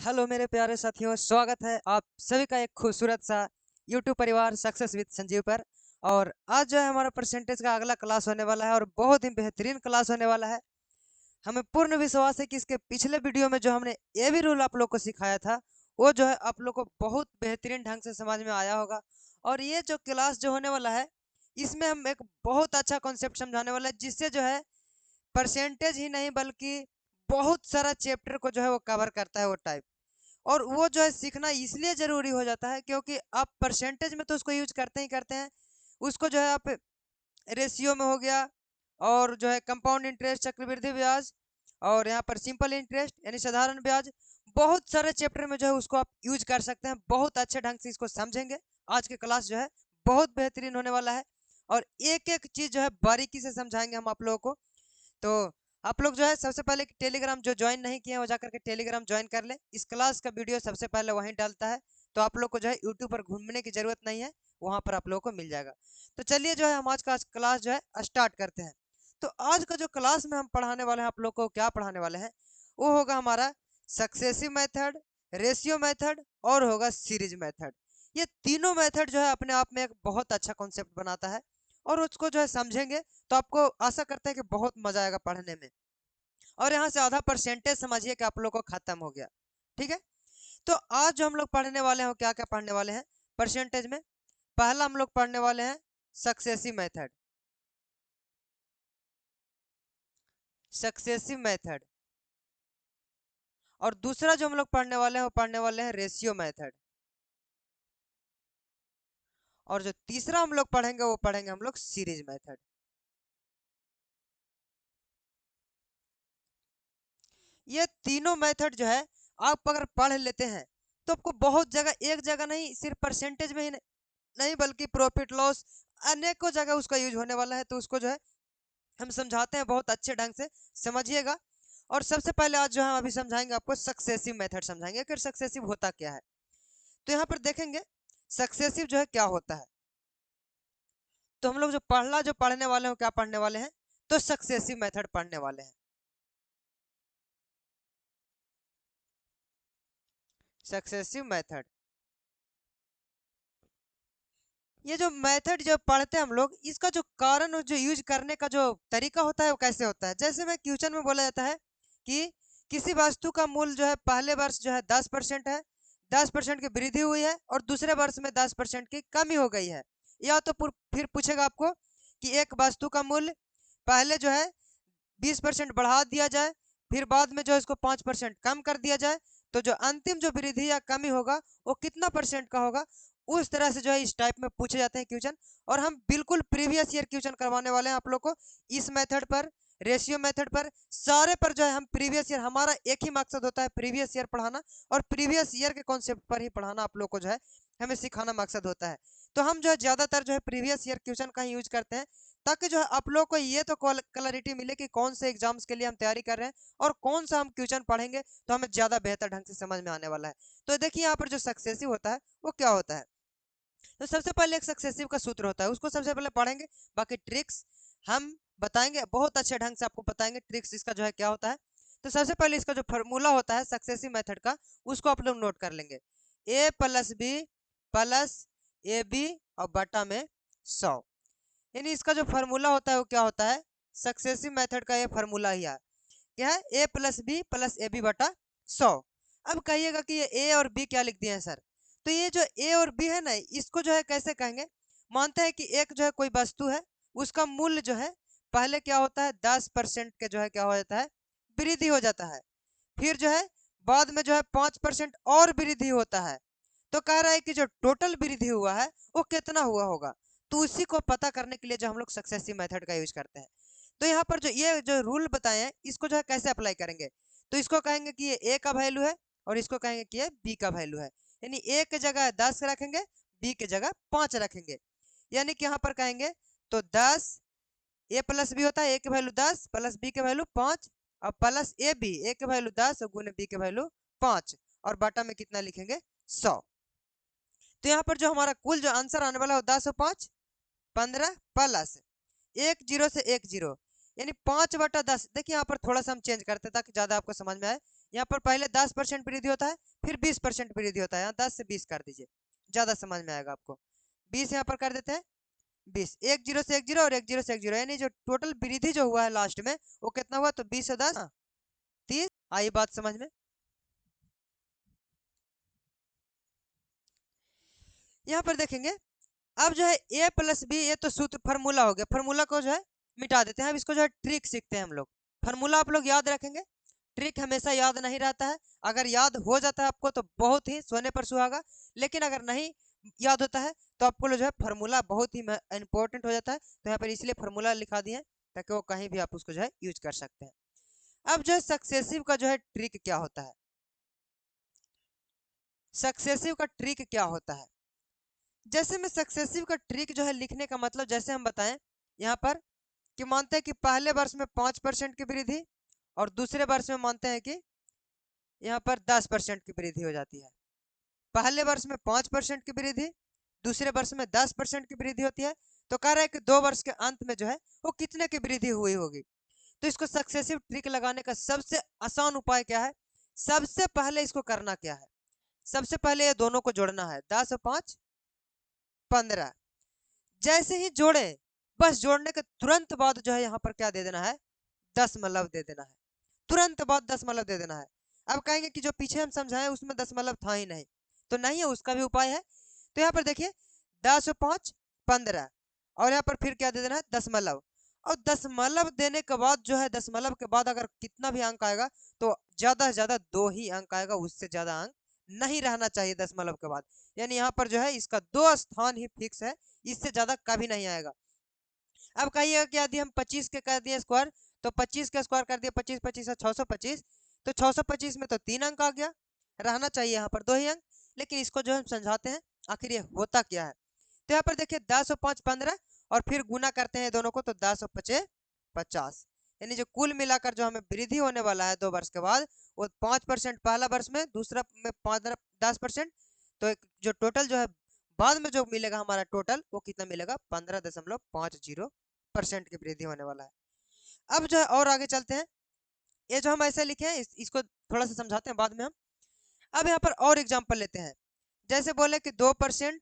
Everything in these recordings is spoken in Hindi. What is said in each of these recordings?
हेलो मेरे प्यारे साथियों, स्वागत है आप सभी का एक खूबसूरत सा यूट्यूब परिवार सक्सेस विद संजीव पर। और आज जो है हमारा परसेंटेज का अगला क्लास होने वाला है और बहुत ही बेहतरीन क्लास होने वाला है। हमें पूर्ण विश्वास है कि इसके पिछले वीडियो में जो हमने ये भी रूल आप लोग को सिखाया था वो जो है आप लोग को बहुत बेहतरीन ढंग से समझ में आया होगा। और ये जो क्लास जो होने वाला है इसमें हम एक बहुत अच्छा कॉन्सेप्ट समझाने वाला है, जिससे जो है परसेंटेज ही नहीं बल्कि बहुत सारा चैप्टर को जो है वो कवर करता है वो टाइप। और वो जो है सीखना इसलिए ज़रूरी हो जाता है क्योंकि आप परसेंटेज में तो उसको यूज करते ही करते हैं। उसको जो है आप रेशियो में हो गया, और जो है कंपाउंड इंटरेस्ट, चक्रवृद्धि ब्याज, और यहाँ पर सिंपल इंटरेस्ट यानी साधारण ब्याज, बहुत सारे चैप्टर में जो है उसको आप यूज कर सकते हैं। बहुत अच्छे ढंग से इसको समझेंगे। आज के क्लास जो है बहुत बेहतरीन होने वाला है और एक एक चीज़ जो है बारीकी से समझाएंगे हम आप लोगों को। तो आप लोग जो है सबसे पहले टेलीग्राम जो ज्वाइन नहीं किए हैं वो जाकर के टेलीग्राम ज्वाइन कर लें। इस क्लास का वीडियो सबसे पहले वहीं डालता है, तो आप लोग को जो है यूट्यूब पर घूमने की ज़रूरत नहीं है, वहाँ पर आप लोगों को मिल जाएगा। तो चलिए जो है हम आज का क्लास जो है स्टार्ट करते हैं। तो आज का जो क्लास में हम पढ़ाने वाले हैं, आप लोग को क्या पढ़ाने वाले हैं, वो होगा हमारा सक्सेसिव मेथड, रेशियो मेथड और होगा सीरीज मेथड। ये तीनों मेथड जो है अपने आप में एक बहुत अच्छा कॉन्सेप्ट बनाता है और उसको जो है समझेंगे तो आपको आशा करते हैं कि बहुत मजा आएगा पढ़ने में। और यहाँ से आधा परसेंटेज समझिए कि आप लोग को खत्म हो गया। ठीक है। तो आज जो हम लोग पढ़ने वाले हैं वो क्या क्या पढ़ने वाले हैं परसेंटेज में। पहला हम लोग पढ़ने वाले हैं सक्सेसिव मेथड, सक्सेसिव मेथड। और दूसरा जो हम लोग पढ़ने वाले हैं वो पढ़ने वाले हैं रेशियो मेथड। और जो तीसरा हम लोग पढ़ेंगे वो पढ़ेंगे हम लोग सीरीज मेथड। ये तीनों मेथड जो है आप अगर पढ़ लेते हैं तो आपको बहुत जगह, एक जगह नहीं सिर्फ परसेंटेज में ही नहीं बल्कि प्रॉफिट लॉस अनेकों जगह उसका यूज होने वाला है। तो उसको जो है हम समझाते हैं बहुत अच्छे ढंग से, समझिएगा। और सबसे पहले आज जो हम अभी समझाएंगे आपको सक्सेसिव मेथड समझाएंगे कि सक्सेसिव होता क्या है। तो यहाँ पर देखेंगे सक्सेसिव जो है क्या होता है। तो हम लोग जो पढ़ने वाले हैं क्या पढ़ने वाले हैं, तो सक्सेसिव मेथड पढ़ने वाले हैं। सक्सेसिव मेथड, ये जो मेथड जो पढ़ते हैं हम लोग, इसका जो कारण और जो यूज करने का जो तरीका होता है वो कैसे होता है। जैसे में क्वेश्चन में बोला जाता है कि किसी वस्तु का मूल्य जो है पहले वर्ष जो है 10% है, 10% की वृद्धि हुई है और दूसरे वर्ष में 10% की कमी हो गई है। या तो फिर पूछेगा आपको कि एक वस्तु का मूल्य पहले जो है 20% बढ़ा दिया जाए, फिर बाद में जो है इसको 5% कम कर दिया जाए, तो जो अंतिम जो वृद्धि या कमी होगा वो कितना परसेंट का होगा। उस तरह से जो है इस टाइप में पूछे जाते हैं क्वेश्चन। और हम बिल्कुल प्रीवियस ईयर क्वेश्चन करवाने वाले हैं आप लोग को। इस मेथड पर, रेशियो मेथड पर, सारे पर जो है हम प्रीवियस ईयर, हमारा एक ही मकसद होता है प्रीवियस ईयर पढ़ाना और प्रीवियस ईयर के कॉन्सेप्ट पर ही पढ़ाना आप लोग को जो है हमें सिखाना मकसद होता है। तो हम जो है ज़्यादातर जो है प्रीवियस ईयर क्वेश्चन का ही यूज करते हैं, ताकि जो है आप लोग को ये तो क्लैरिटी मिले कि कौन से एग्जाम्स के लिए हम तैयारी कर रहे हैं और कौन सा हम क्वेश्चन पढ़ेंगे तो हमें ज़्यादा बेहतर ढंग से समझ में आने वाला है। तो देखिए यहाँ पर जो सक्सेसिव होता है वो क्या होता है। तो सबसे पहले एक सक्सेसिव का सूत्र होता है, उसको सबसे पहले पढ़ेंगे। बाकी ट्रिक्स हम बताएंगे, बहुत अच्छे ढंग से आपको बताएंगे ट्रिक्स इसका जो है क्या होता है। तो सबसे पहले इसका जो फॉर्मूला होता है सक्सेसिव मेथड का, उसको आप लोग नोट कर लेंगे। a plus B plus A b और बटा में 100। यानी इसका जो फार्मूला होता है वो क्या होता है, सक्सेसिव मेथड का ये फार्मूला ही है, क्या है, A plus B plus A B बटा 100। अब कहिएगा कि ये ए और बी क्या लिख दिए हैं सर। तो ये जो ए और बी है ना, इसको जो है कैसे कहेंगे। मानते हैं कि एक जो है कोई वस्तु है, उसका मूल्य जो है पहले क्या होता है 10% के जो है क्या हो जाता है, वृद्धि हो जाता है। फिर जो है बाद में जो है 5% और वृद्धि होता है। तो कह रहा है कि जो टोटल वृद्धि हुआ है वो कितना हुआ होगा। तो उसी को पता करने के लिए जो हम लोग सक्सेसिव मेथड का यूज करते हैं। तो यहाँ पर जो ये जो रूल बताए हैं इसको जो है कैसे अप्लाई करेंगे, तो इसको कहेंगे कि ये ए का वैल्यू है और इसको कहेंगे कि ये बी का वैल्यू है। यानी ए की जगह 10 रखेंगे, बी की जगह 5 रखेंगे। यानी कि यहाँ पर कहेंगे तो 10 ए प्लस बी होता है, ए की वैल्यू 10 प्लस बी के वैल्यू 5 और प्लस ए बी, ए के वैल्यू 10 और गुने बी के वैल्यू 5 और बटा में कितना लिखेंगे 100। तो यहाँ पर जो हमारा कुल जो आंसर आने वाला है 10 और 5 15 प्लस एक जीरो से एक जीरो, यानी 5/10। देखिए यहाँ पर थोड़ा सा हम चेंज करते हैं ताकि ज़्यादा आपको समझ में आए। यहाँ पर पहले 10% वृद्धि होता है, फिर 20% वृद्धि होता है। यहाँ 10 से 20 कर दीजिए, ज्यादा समझ में आएगा आपको। 20 यहाँ पर कर देते हैं, 20, एक जीरो से एक जीरो और एक जीरो से एक जीरो, यानी जो टोटल वृद्धि जो हुआ है लास्ट में वो कितना हुआ, तो 20 और 10 30। आई बात समझ में? यहाँ पर देखेंगे, अब जो है ए प्लस बी, ये तो सूत्र फार्मूला हो गया, फार्मूला को जो है मिटा देते हैं। अब इसको जो है ट्रिक सीखते हैं हम लोग। फार्मूला आप लोग याद रखेंगे, ट्रिक हमेशा याद नहीं रहता है। अगर याद हो जाता है आपको तो बहुत ही सोने पर सुहागा, लेकिन अगर नहीं याद होता है तो आपको जो है फार्मूला बहुत ही इंपॉर्टेंट हो जाता है। तो यहाँ पर इसलिए फार्मूला लिखा दिए ताकि वो कहीं भी आप उसको जो है यूज कर सकते हैं। अब जो है सक्सेसिव का जो है ट्रिक क्या होता है, सक्सेसिव का ट्रिक क्या होता है। जैसे में सक्सेसिव का ट्रिक जो है लिखने का मतलब, जैसे हम बताएं यहाँ पर कि मानते हैं कि पहले वर्ष में 5% की वृद्धि और दूसरे वर्ष में मानते हैं कि यहाँ पर 10% की वृद्धि हो जाती है। पहले वर्ष में 5% की वृद्धि, दूसरे वर्ष में 10% की वृद्धि होती है। तो कह रहा है कि 2 वर्ष के अंत में जो है वो कितने की वृद्धि हुई होगी। तो इसको सक्सेसिव ट्रिक लगाने का सबसे आसान उपाय क्या है, सबसे पहले इसको करना क्या है, सबसे पहले ये दोनों को जोड़ना है, 10 और 5 15। जैसे ही जोड़े, बस जोड़ने के तुरंत बाद जो है यहाँ पर क्या दे देना है, दशमलव दे देना है, तुरंत बाद दशमलव दे देना है। अब कहेंगे कि जो पीछे हम समझाएं उसमें दशमलव था ही नहीं, तो नहीं है, उसका भी उपाय है। तो यहाँ पर देखिए 10 और 5 15, और यहाँ पर फिर क्या दे देना है, दशमलव। और दशमलव देने के बाद जो है, दशमलव के बाद अगर कितना भी अंक आएगा तो ज्यादा से ज्यादा 2 ही अंक आएगा, उससे ज्यादा अंक नहीं रहना चाहिए दशमलव के बाद। यानी यहाँ पर जो है इसका 2 स्थान ही फिक्स है, इससे ज्यादा कभी नहीं आएगा। अब कहिएगा क्या दिया, हम 25 के कर दिए स्क्वायर, तो 25 का स्क्वायर कर दिया, 25 25 625, तो 625 में तो 3 अंक आ गया, रहना चाहिए यहाँ पर 2 ही अंक। लेकिन इसको जो हम समझाते हैं आखिर ये होता क्या है। तो यहाँ पर देखिए 10 और 5 15, और फिर गुना करते हैं दोनों को, तो 10 और 5 50, यानी जो कुल मिलाकर जो हमें वृद्धि होने वाला है 2 वर्ष के बाद, वो 5% पहला वर्ष में, दूसरा में 10%। तो जो टोटल जो है बाद में जो मिलेगा हमारा टोटल, वो कितना मिलेगा, 15.50% की वृद्धि होने वाला है। अब जो है और आगे चलते हैं, ये जो हम ऐसे लिखे हैं इसको थोड़ा सा समझाते हैं बाद में हम। अब यहाँ पर और एग्जांपल लेते हैं, जैसे बोले कि 2%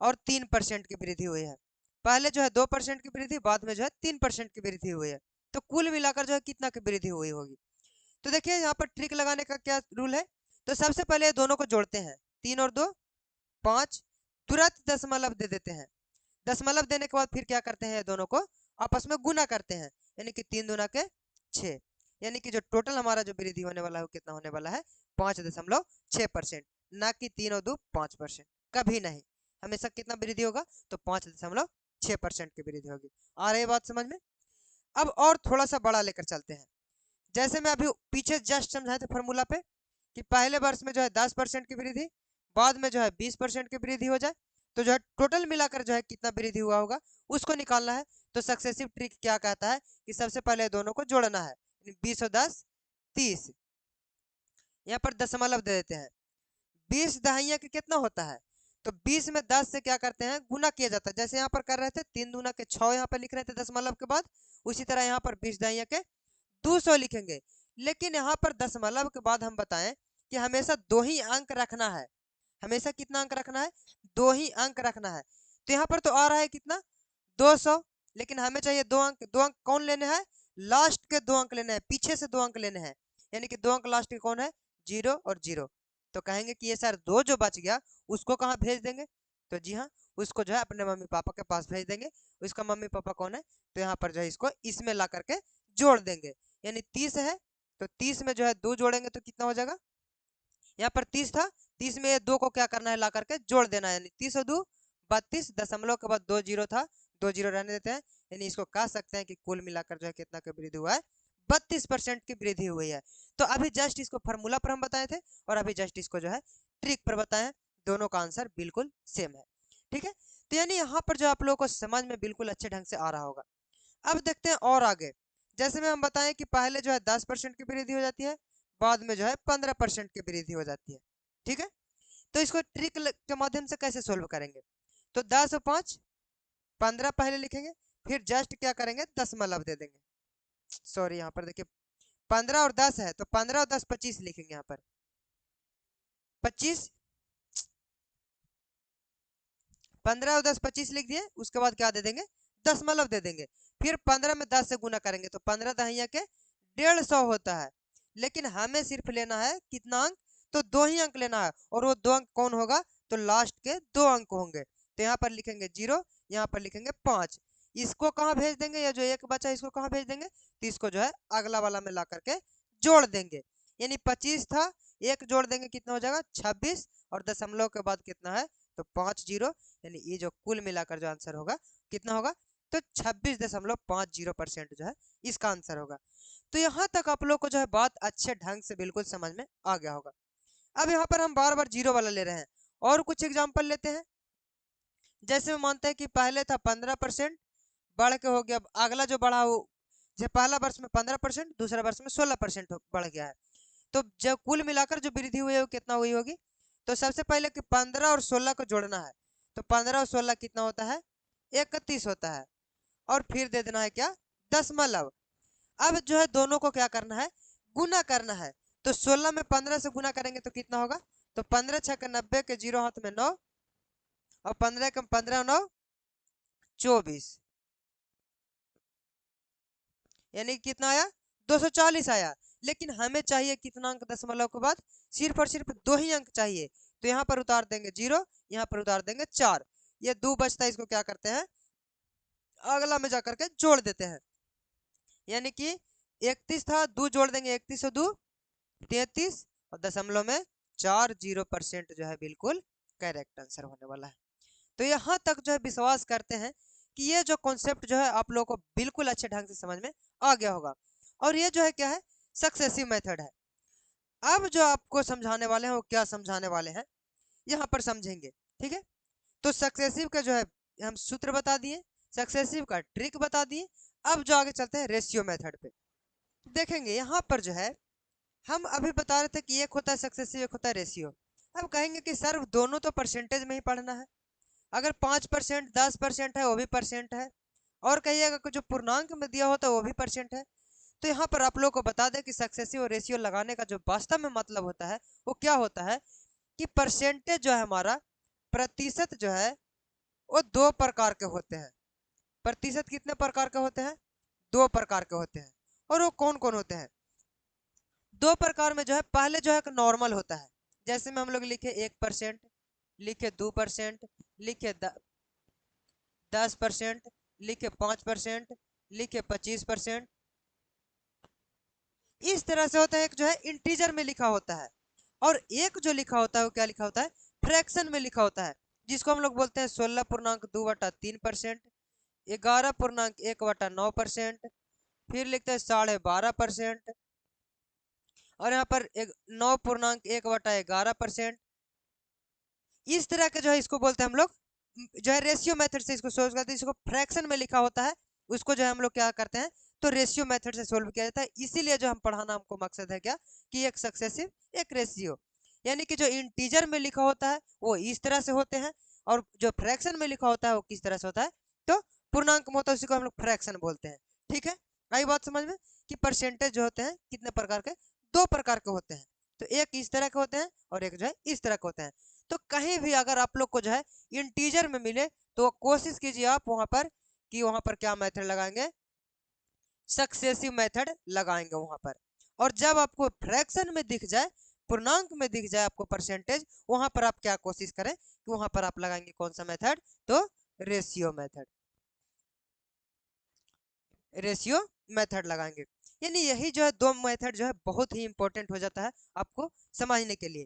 और 3% की वृद्धि हुई है। पहले जो है 2% की वृद्धि, बाद में जो है 3% की वृद्धि हुई है। तो कुल मिलाकर जो है कितना की वृद्धि हुई होगी। तो देखिए यहाँ पर ट्रिक लगाने का क्या रूल है। तो सबसे पहले दोनों को जोड़ते हैं, 3 और 2 5, तुरंत दशमलव दे देते हैं। दशमलव देने के बाद फिर क्या करते हैं, दोनों को आपस में गुना करते हैं, यानी कि 3 दूना के 6, यानी कि जो टोटल हमारा जो वृद्धि होने वाला है वो कितना होने वाला है, 5.6%। ना कि 3 और 2 5%, कभी नहीं, हमेशा कितना वृद्धि होगा, तो 5.6% की वृद्धि होगी। आ रही बात समझ में? अब और थोड़ा सा बड़ा लेकर चलते हैं, जैसे मैं अभी पीछे जस्ट समझाए थे फॉर्मूला पे कि पहले वर्ष में जो है 10% की वृद्धि, बाद में जो है 20% की वृद्धि हो जाए, तो जो है टोटल मिलाकर जो है कितना वृद्धि हुआ होगा उसको निकालना है। तो सक्सेसिव ट्रिक क्या कहता है कि सबसे पहले दोनों को जोड़ना है, 20 और 10 30, यहाँ पर दशमलव दे देते हैं। 20 दहाइयाँ के कितना होता है, तो 20 में 10 से क्या करते हैं, गुना किया जाता है। जैसे यहाँ पर कर रहे थे 3 दूना के 6, यहाँ पर लिख रहे थे दशमलव के बाद, उसी तरह यहाँ पर 20 दहाइयाँ के 200 लिखेंगे। लेकिन यहाँ पर दशमलव के बाद हम बताएं कि हमेशा 2 ही अंक रखना है, हमेशा कितना अंक रखना है, 2 ही अंक रखना है। तो यहाँ पर तो आ रहा है कितना, 200, लेकिन हमें चाहिए 2 अंक। 2 अंक कौन लेने हैं, लास्ट के 2 अंक लेने हैं, पीछे से 2 अंक लेने हैं, यानी कि 2 अंक लास्ट के कौन है, 0 और 0। तो कहेंगे कि ये सर 2 जो बच गया उसको कहाँ भेज देंगे, तो जी हाँ, उसको जो है अपने मम्मी पापा के पास भेज देंगे। उसका मम्मी पापा कौन है, तो यहाँ पर जो है इसको इसमें ला करके जोड़ देंगे, यानी 30 है, तो 30 में जो है 2 जोड़ेंगे तो कितना हो जाएगा, यहाँ पर 30 था, 30 में 2 को क्या करना है, ला करके जोड़ देना है, यानी 30 और 2 32, दशमलव के बाद 2 जीरो था, 2 जीरो रहने देते हैं, यानी इसको कह सकते हैं कि कुल मिलाकर जो है कितना की वृद्धि हुआ है, 32% की वृद्धि हुई है। तो अभी जस्ट इसको फार्मूला पर हम बताए थे, और अभी जस्ट इसको जो है ट्रिक पर बताए, दोनों का आंसर बिल्कुल सेम है। ठीक है, तो यानी यहाँ पर जो आप लोगों को समझ में बिल्कुल अच्छे ढंग से आ रहा होगा। अब देखते हैं और आगे, जैसे में हम बताएं कि पहले जो है 10% की वृद्धि हो जाती है, बाद में जो है 15% की वृद्धि हो जाती है। ठीक है, तो इसको ट्रिक के माध्यम से कैसे सोल्व करेंगे, तो 10 और 5 15 पहले लिखेंगे, फिर जस्ट क्या करेंगे, दशमलव दे देंगे। सॉरी, यहाँ पर देखिए 15 और 10 है तो 15 और 10 25 लिखेंगे यहाँ पर 25, 15 और 10 25 लिख दिए। उसके बाद क्या दे देंगे, दशमलव दे देंगे। फिर 15 में 10 से गुना करेंगे तो 15 दहिया के 150 होता है। लेकिन हमें सिर्फ लेना है कितना अंक, तो 2 ही अंक लेना है। और वो 2 अंक कौन होगा, तो लास्ट के 2 अंक होंगे। तो यहाँ पर लिखेंगे 0, यहाँ पर लिखेंगे 5। इसको कहाँ भेज देंगे, या जो एक बचा इसको कहाँ भेज देंगे, तो इसको जो है अगला वाला में ला करके जोड़ देंगे। यानी 25 था, एक जोड़ देंगे कितना हो जाएगा 26, और दशमलव के बाद कितना है तो 5 जीरो, यानी ये जो कुल मिलाकर जो आंसर होगा कितना होगा, तो 26.50% जो है इसका आंसर होगा। तो यहाँ तक आप लोग को जो है बात अच्छे ढंग से बिल्कुल समझ में आ गया होगा। अब यहाँ पर हम बार बार जीरो वाला ले रहे हैं, और कुछ एग्जाम्पल लेते हैं। जैसे मानते हैं कि पहले था 15%, बढ़ के हो गया, अगला जो बढ़ा वो, जो पहला वर्ष में 15%, दूसरा वर्ष में 16% बढ़ गया है। तो जब कुल मिलाकर जो वृद्धि हुई है वो कितना हुई होगी, तो सबसे पहले कि 15 और 16 को जोड़ना है, तो 15 और 16 कितना होता है, 31 होता है। और फिर दे देना है क्या, दशमलव। अब जो है दोनों को क्या करना है, गुना करना है। तो 16 में 15 से गुना करेंगे तो कितना होगा, तो 15 छक्के 90 के 0 हाथ में 9, और 15 कम 15 9 24, यानी कितना आया, 240 आया। लेकिन हमें चाहिए कितना अंक दशमलव के बाद, सिर्फ और सिर्फ 2 ही अंक चाहिए। तो यहाँ पर उतार देंगे 0, यहाँ पर उतार देंगे 4, ये 2 बचता है, इसको क्या करते हैं अगला में जाकर के जोड़ देते हैं। यानी कि 31 था, 2 जोड़ देंगे, 31 और 2 33, और दशमलव में 40% जो है बिल्कुल करेक्ट आंसर होने वाला है। तो यहाँ तक जो है विश्वास करते हैं कि ये जो कॉन्सेप्ट जो है आप लोगों को बिल्कुल अच्छे ढंग से समझ में आ गया होगा। और ये जो है क्या है, सक्सेसिव मेथड है। अब जो आपको समझाने वाले हैं वो क्या समझाने वाले हैं, यहाँ पर समझेंगे, ठीक है। तो सक्सेसिव का जो है हम सूत्र बता दिए, सक्सेसिव का ट्रिक बता दिए। अब जो आगे चलते हैं रेशियो मेथड पे, देखेंगे यहाँ पर जो है हम अभी बता रहे थे कि एक होता है सक्सेसिव, एक होता है रेशियो। अब कहेंगे कि सर दोनों तो परसेंटेज में ही पढ़ना है, अगर 5% 10% है वो भी परसेंट है, और कहिएगा कि जो पूर्णांक में दिया होता है वो भी परसेंट है। तो यहाँ पर आप लोग को बता दें कि सक्सेसिव और रेशियो लगाने का जो वास्तव में मतलब होता है वो क्या होता है, कि परसेंटेज जो है हमारा, प्रतिशत जो है वो 2 प्रकार के होते हैं। प्रतिशत कितने प्रकार के होते हैं, 2 प्रकार के होते हैं। और वो कौन कौन होते हैं, 2 प्रकार में जो है, पहले जो है एक नॉर्मल होता है, जैसे में हम लोग लिखे 1%, लिखे 2%, लिखे 10%, लिखे 5%, लिखे 25%। इस तरह से होता है। एक जो है इंटीजर में लिखा होता है, और एक जो लिखा होता है वो क्या लिखा होता है, फ्रैक्शन में लिखा होता है, जिसको हम लोग बोलते हैं 16.2/3%, 11.1/9%, फिर लिखते हैं 12.5%, और यहाँ पर 9.1/11%। इस तरह के जो है इसको बोलते हैं हम लोग, जो है रेशियो मेथड से इसको सोल्व करते हैं। इसको फ्रैक्शन में लिखा होता है, उसको जो है हम लोग क्या करते हैं, तो रेशियो मेथड से सोल्व किया जाता है। इसीलिए जो हम पढ़ाना हमको मकसद है क्या, कि एक सक्सेसिव एक रेशियो, यानी कि जो इंटीजर में लिखा होता है वो इस तरह से होते हैं, और जो फ्रैक्शन में लिखा होता है वो किस तरह से होता है, तो पूर्णांक में होता है, उसी को हम लोग फ्रैक्शन बोलते हैं। ठीक है, आई बात समझ में, कि परसेंटेज जो होते हैं कितने प्रकार के, 2 प्रकार के होते हैं। तो एक इस तरह के होते हैं और एक जो है इस तरह के होते हैं। तो कहीं भी अगर आप लोग को जो है इंटीजर में मिले तो कोशिश कीजिए आप वहां पर, कि वहां पर क्या मेथड लगाएंगे, सक्सेसिव मेथड लगाएंगे वहां पर। और जब आपको फ्रैक्शन में दिख जाए, पूर्णांक में दिख जाए आपको परसेंटेज, वहां पर आप क्या कोशिश करें, कि वहां पर आप लगाएंगे कौन सा मेथड, तो रेशियो मेथड, रेशियो मेथड लगाएंगे। यानी यही जो है 2 मेथड जो है बहुत ही इंपॉर्टेंट हो जाता है आपको समझने के लिए।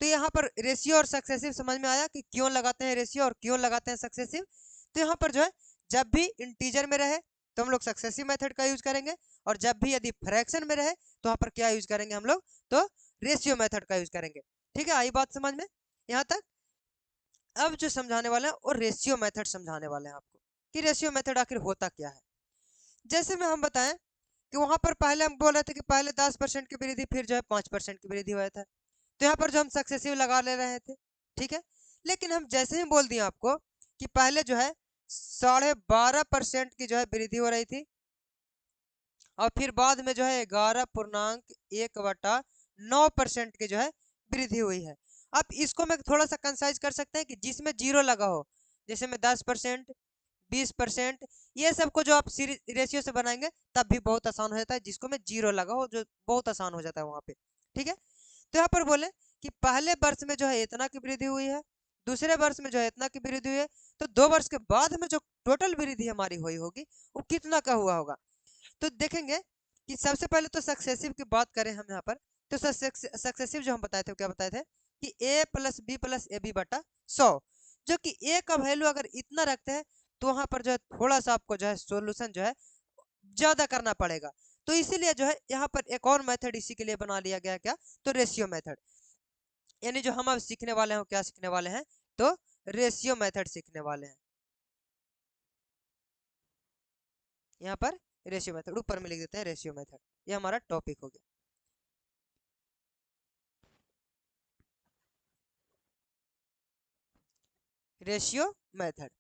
तो यहाँ पर रेशियो और सक्सेसिव समझ में आया कि क्यों लगाते हैं रेशियो और क्यों लगाते हैं सक्सेसिव। तो यहाँ पर जो है जब भी इंटीजर में रहे तो हम लोग सक्सेसिव मेथड का यूज करेंगे, और जब भी यदि फ्रैक्शन में रहे तो वहाँ पर क्या यूज करेंगे हम लोग, तो रेशियो मेथड का यूज करेंगे। ठीक है, आई बात समझ में यहाँ तक। अब जो समझाने वाले हैं वो रेशियो मेथड समझाने वाले हैं आपको, कि रेशियो मेथड आखिर होता क्या है। जैसे में हम बताएं कि वहां पर पहले हम बोल रहे थे कि पहले 10% की वृद्धि, फिर जो है 5% की वृद्धि हुआ था। तो यहाँ पर जो हम सक्सेसिव लगा ले रहे थे, ठीक है। लेकिन हम जैसे ही बोल दिए आपको कि पहले जो है 12.5% की जो है वृद्धि हो रही थी, और फिर बाद में जो है 11.1/9% की जो है वृद्धि हुई है। अब इसको मैं थोड़ा सा कंसाइज कर सकते हैं कि जिसमें जीरो लगा हो, जैसे में 10%, 20%, ये सबको जो आप रेशियो से बनाएंगे तब भी बहुत आसान हो जाता है, जिसको में जीरो लगा हो जो बहुत आसान हो जाता है वहां पे। ठीक है, तो यहाँ पर बोले कि पहले वर्ष में जो है इतना की वृद्धि हुई है, दूसरे वर्ष में जो है इतना की वृद्धि हुई है, तो 2 वर्ष के बाद में जो टोटल वृद्धि हमारी हुई होगी वो कितना का हुआ होगा। तो देखेंगे कि सबसे पहले तो सक्सेसिव की बात करें हम यहाँ पर, तो सक्सेसिव जो हम बताए थे क्या बताए थे कि a+b+ab/100, जो कि a का वैल्यू अगर इतना रखते हैं तो वहां पर जो है थोड़ा सा आपको जो है सोल्यूशन जो है ज्यादा करना पड़ेगा। तो इसीलिए जो है यहाँ पर एक और मेथड इसी के लिए बना लिया गया, क्या, तो रेशियो मेथड। यानी जो हम अब सीखने वाले हैं क्या सीखने वाले हैं, तो रेशियो मेथड सीखने वाले हैं। यहाँ पर रेशियो मेथड ऊपर में लिख देते हैं, रेशियो मेथड, ये हमारा टॉपिक हो गया। रेशियो मेथड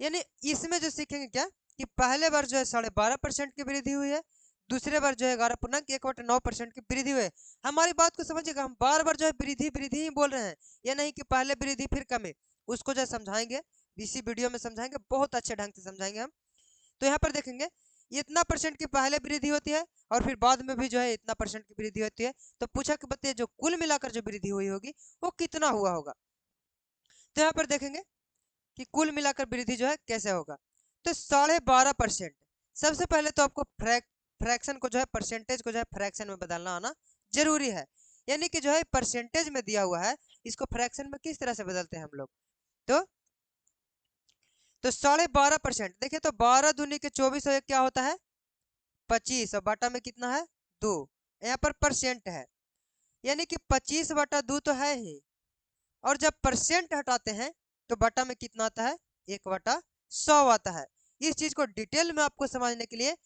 यानी इसमें जो सीखेंगे क्या कि पहले बार जो है 12.5% की वृद्धि हुई है, दूसरे बार जो है 11.1/9% की वृद्धि हुई है। हमारी बात को समझिएगा, हम बार बार जो है वृद्धि वृद्धि ही बोल रहे हैं, ये नहीं कि पहले वृद्धि फिर कमी। उसको जो है समझाएंगे, इसी वीडियो में समझाएंगे, बहुत अच्छे ढंग से समझाएंगे हम। तो यहाँ पर देखेंगे इतना परसेंट की पहले वृद्धि होती है और फिर बाद में भी जो है इतना परसेंट की वृद्धि होती है। तो पूछा कि बताइए जो कुल मिलाकर जो वृद्धि हुई होगी वो कितना हुआ होगा। तो यहाँ पर देखेंगे कि कुल मिलाकर वृद्धि जो है कैसे होगा, तो 12.5%। सबसे पहले तो आपको फ्रैक्शन को जो है परसेंटेज को जो है फ्रैक्शन में बदलना आना जरूरी है। यानी कि जो है परसेंटेज में दिया हुआ है, इसको फ्रैक्शन में किस तरह से बदलते हैं हम लोग। तो 12.5% देखिए, तो 12 दूनी के 24 और 1 क्या होता है 25, और बाटा में कितना है 2, यहाँ पर परसेंट है, यानी कि 25/2 तो है ही, और जब परसेंट हटाते हैं तो बटा में कितना आता है 1/100 आता है। इस चीज को डिटेल में आपको समझने के लिए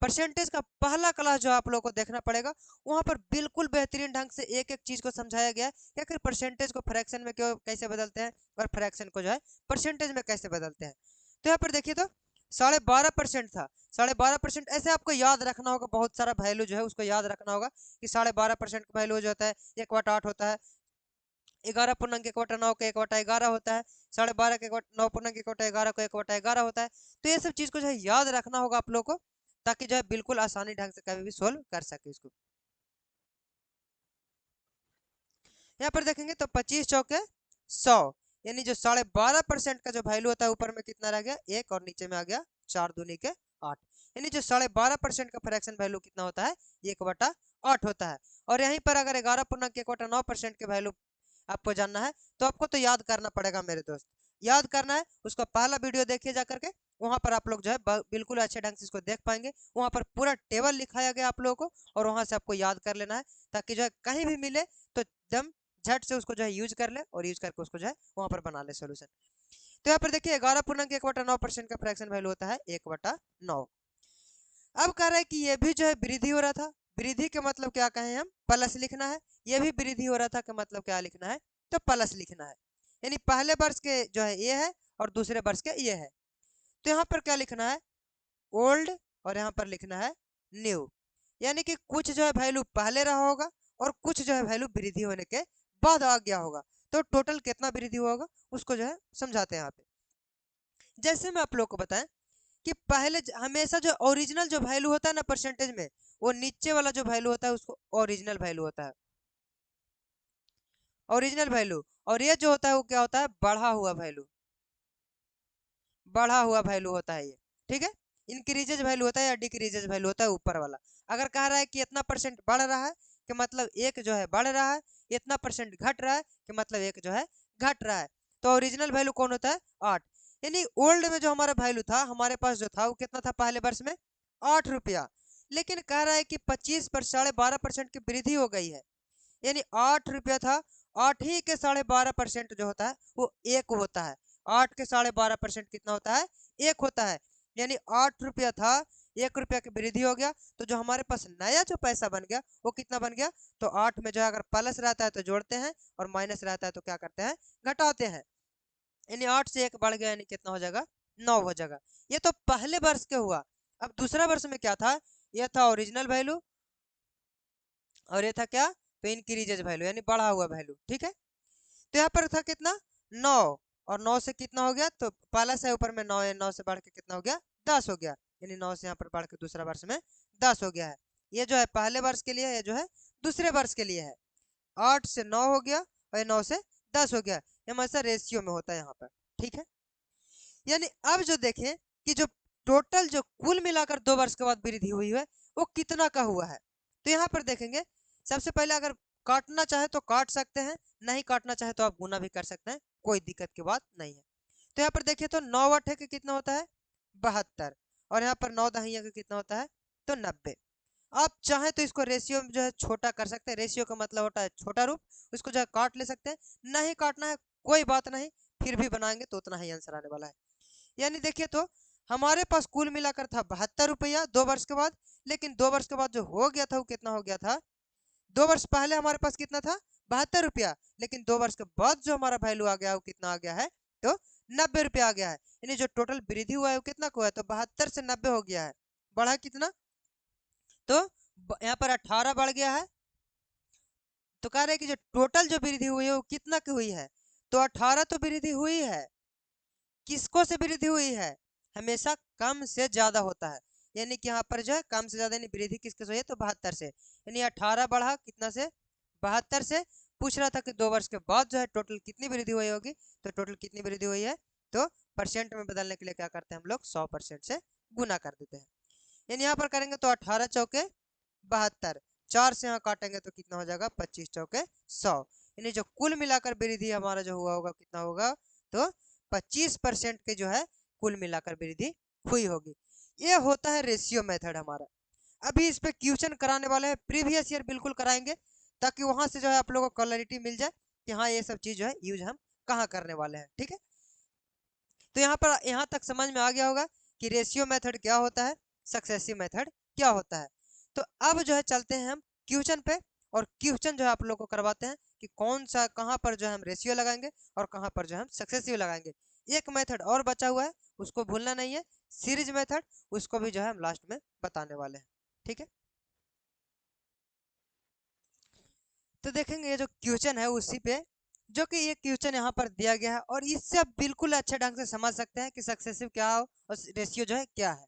परसेंटेज का पहला क्लास जो आप लोगों को देखना पड़ेगा, वहां पर बिल्कुल बेहतरीन ढंग से एक एक चीज को समझाया गया है कि आखिर परसेंटेज को फ्रैक्शन में क्यों कैसे बदलते हैं और फ्रैक्शन को जो है परसेंटेज में कैसे बदलते हैं। तो यहाँ पर देखिए, तो 12.5% था, 12.5% ऐसे आपको याद रखना होगा, बहुत सारा वैल्यू जो है उसको याद रखना होगा कि 12.5% का वैल्यू जो होता है 1/8 होता है, 11.1/9 का 1/11 होता है, 12.5 के 9.1/11 को 1/11 होता है। तो ये सब चीज को जो है याद रखना होगा आप लोग को, ताकि जो है बिल्कुल आसानी ढंग से कभी भी सोल्व कर सके इसको। यहाँ पर देखेंगे तो 25 चौके 100, यानी जो 12.5% का जो वैल्यू होता है ऊपर में कितना रह गया 1 और नीचे में आ गया 4 दूनी के 8, यानी जो 12.5% का फ्रैक्शन वैल्यू कितना होता है 1/8 होता है। और यहीं पर अगर 11.1/9% के वैल्यू आपको जानना है तो आपको तो याद करना पड़ेगा मेरे दोस्त, याद करना है उसका पहला वीडियो देखिए जा करके, वहां पर आप लोग जो है बिल्कुल अच्छे ढंग से इसको देख पाएंगे, वहां पर पूरा टेबल लिखाया गया आप लोगों को, और वहां से आपको याद कर लेना है, ताकि जो है कहीं भी मिले तो एकदम झट से उसको जो है यूज कर ले, और यूज करके उसको जो है वहां पर बना ले सोल्यूशन। तो यहाँ पर देखिए 11.1/9% का फ्रैक्शन वैल्यू होता है 1/9। अब कह रहा है कि ये भी जो है वृद्धि हो रहा था, वृद्धि के मतलब क्या कहें हम प्लस लिखना है, ये भी वृद्धि हो रहा था का मतलब क्या लिखना है, तो प्लस लिखना है। यानी पहले वर्ष के जो है ये है और दूसरे वर्ष के ये है, तो यहाँ पर क्या लिखना है ओल्ड, और यहाँ पर लिखना है न्यू। यानी कि कुछ जो है वैल्यू पहले रहा होगा और कुछ जो है वैल्यू वृद्धि होने के बाद आ गया होगा, तो टोटल कितना वृद्धि हुआ होगा उसको जो है समझाते हैं यहाँ पे। जैसे मैं आप लोग को बताएं कि पहले हमेशा जो ओरिजिनल जो वैल्यू होता है ना परसेंटेज में, वो नीचे वाला जो वैल्यू होता है उसको ओरिजिनल वैल्यू होता है, ओरिजिनल वैल्यू। और ये जो होता है वो क्या होता है बढ़ा हुआ वैल्यू, बढ़ा हुआ वैल्यू होता है ये। ठीक है, इंक्रीजेज वैल्यू होता है या डिक्रीजेज वैल्यू होता है ऊपर वाला। अगर कह रहा है कि इतना परसेंट बढ़ रहा है कि मतलब एक जो है बढ़ रहा है, इतना परसेंट घट रहा है कि मतलब एक जो है घट रहा है, तो ओरिजिनल वैल्यू कौन होता है 8। यानी ओल्ड में जो हमारा वैल्यू था हमारे पास जो था वो कितना था पहले वर्ष में 8 रुपया, लेकिन कह रहा है कि 12.5% की वृद्धि हो गई है, यानी 8 रुपया था, 8 ही के 12.5% जो होता है वो 1 होता है, 8 के 12.5% कितना होता है 1 होता है। यानी 8 रुपया था, 1 रुपया की वृद्धि हो गया, तो जो हमारे पास नया जो पैसा बन गया वो कितना बन गया, तो 8 में जो है अगर प्लस रहता है तो जोड़ते हैं और माइनस रहता है तो क्या करते हैं घटाते हैं, यानी 8 से 1 बढ़ गया, यानी कितना हो जाएगा 9 हो जाएगा। ये तो पहले वर्ष के हुआ। अब दूसरा वर्ष में क्या था, ये था ओरिजिनल वैल्यू और ये था क्या, तो इंक्रीजेज वैल्यू यानी बढ़ा हुआ वैल्यू। ठीक है, तो यहाँ पर था कितना 9 और 9 से कितना हो गया, तो पहला से ऊपर में 9 है, 9 से बढ़ के कितना हो गया 10 हो गया, यानी 9 से यहाँ पर बढ़ के दूसरा वर्ष में 10 हो गया है। ये जो है पहले वर्ष के लिए है, ये जो है दूसरे वर्ष के लिए है। 8 से 9 हो गया और 9 से 10 हो गया, ये हमेशा रेशियो में होता है यहाँ पर। ठीक है, यानी अब जो देखें कि जो टोटल जो कुल मिलाकर 2 वर्ष के बाद वृद्धि हुई है वो कितना का हुआ है, तो यहाँ पर देखेंगे सबसे पहले अगर काटना चाहे तो काट सकते हैं, नहीं काटना चाहे तो आप गुना भी कर सकते हैं, कोई दिक्कत की बात नहीं है। तो यहाँ पर देखिए तो 9 अठे के कितना होता है 72 और यहाँ पर 9 दहिया का कितना होता है तो 90। आप चाहें तो इसको रेशियो में जो है छोटा कर सकते हैं, रेशियो का मतलब होता है छोटा रूप, उसको जो है काट ले सकते हैं, नहीं काटना है कोई बात नहीं, फिर भी बनाएंगे तो उतना ही आंसर आने वाला है। यानी देखिए तो हमारे पास कुल मिलाकर था 72 रुपया 2 वर्ष के बाद, लेकिन 2 वर्ष के बाद जो हो गया था वो कितना हो गया था, 2 वर्ष पहले हमारे पास कितना था 72 रुपया, लेकिन 2 वर्ष के बाद जो हमारा वैल्यू आ गया वो कितना आ गया है तो 90 रुपया आ गया है। यानी जो टोटल वृद्धि हुआ है वो कितना हुआ है तो 72 से 90 हो गया है, बढ़ा कितना, तो यहाँ पर 18 बढ़ गया है। तो कह रहे हैं कि जो टोटल जो वृद्धि हुई है वो कितना की हुई है, तो 18 तो वृद्धि हुई है, किसको से वृद्धि हुई है, हमेशा कम से ज्यादा होता है, यानी कि यहाँ पर जो है कम से ज्यादा यानी वृद्धि किसके से हुई है तो 72 से, यानी 18 बढ़ा कितना से 72 से। पूछ रहा था कि 2 वर्ष के बाद जो है टोटल कितनी वृद्धि हुई होगी, तो टोटल कितनी वृद्धि हुई है, तो परसेंट में बदलने के लिए क्या करते हैं हम लोग 100% से गुना कर देते हैं। यानी यहाँ पर करेंगे तो 18 चौके 72, 4 से यहाँ काटेंगे तो कितना हो जाएगा 25 चौके 100, यानी जो कुल मिलाकर वृद्धि हमारा जो हुआ होगा कितना होगा तो 25% के जो है कुल मिलाकर वृद्धि हुई होगी। ये होता है रेशियो मेथड हमारा। अभी इस पे क्वेश्चन कराने वाले हैं, प्रीवियस ईयर बिल्कुल कराएंगे, ताकि वहां से जो है आप लोगों को क्लैरिटी मिल जाए कि हाँ ये सब चीज जो है यूज हम कहाँ करने वाले हैं। ठीक है, तो यहाँ पर यहाँ तक समझ में आ गया होगा कि रेशियो मेथड क्या होता है, सक्सेसिव मेथड क्या होता है। तो अब जो है चलते हैं हम क्वेश्चन पे, और क्वेश्चन जो है आप लोग को करवाते हैं कि कौन सा कहाँ पर जो है हम रेशियो लगाएंगे और कहाँ पर जो है हम सक्सेसिव लगाएंगे। एक मेथड और बचा हुआ है, उसको भूलना नहीं है, सीरीज मेथड, उसको भी जो है हम लास्ट में बताने वाले हैं। ठीक है, तो देखेंगे ये जो क्वेश्चन है उसी पे, जो कि ये क्वेश्चन यहाँ पर दिया गया है, और इससे आप बिल्कुल अच्छे ढंग से समझ सकते हैं कि सक्सेसिव क्या हो और रेशियो जो है क्या है।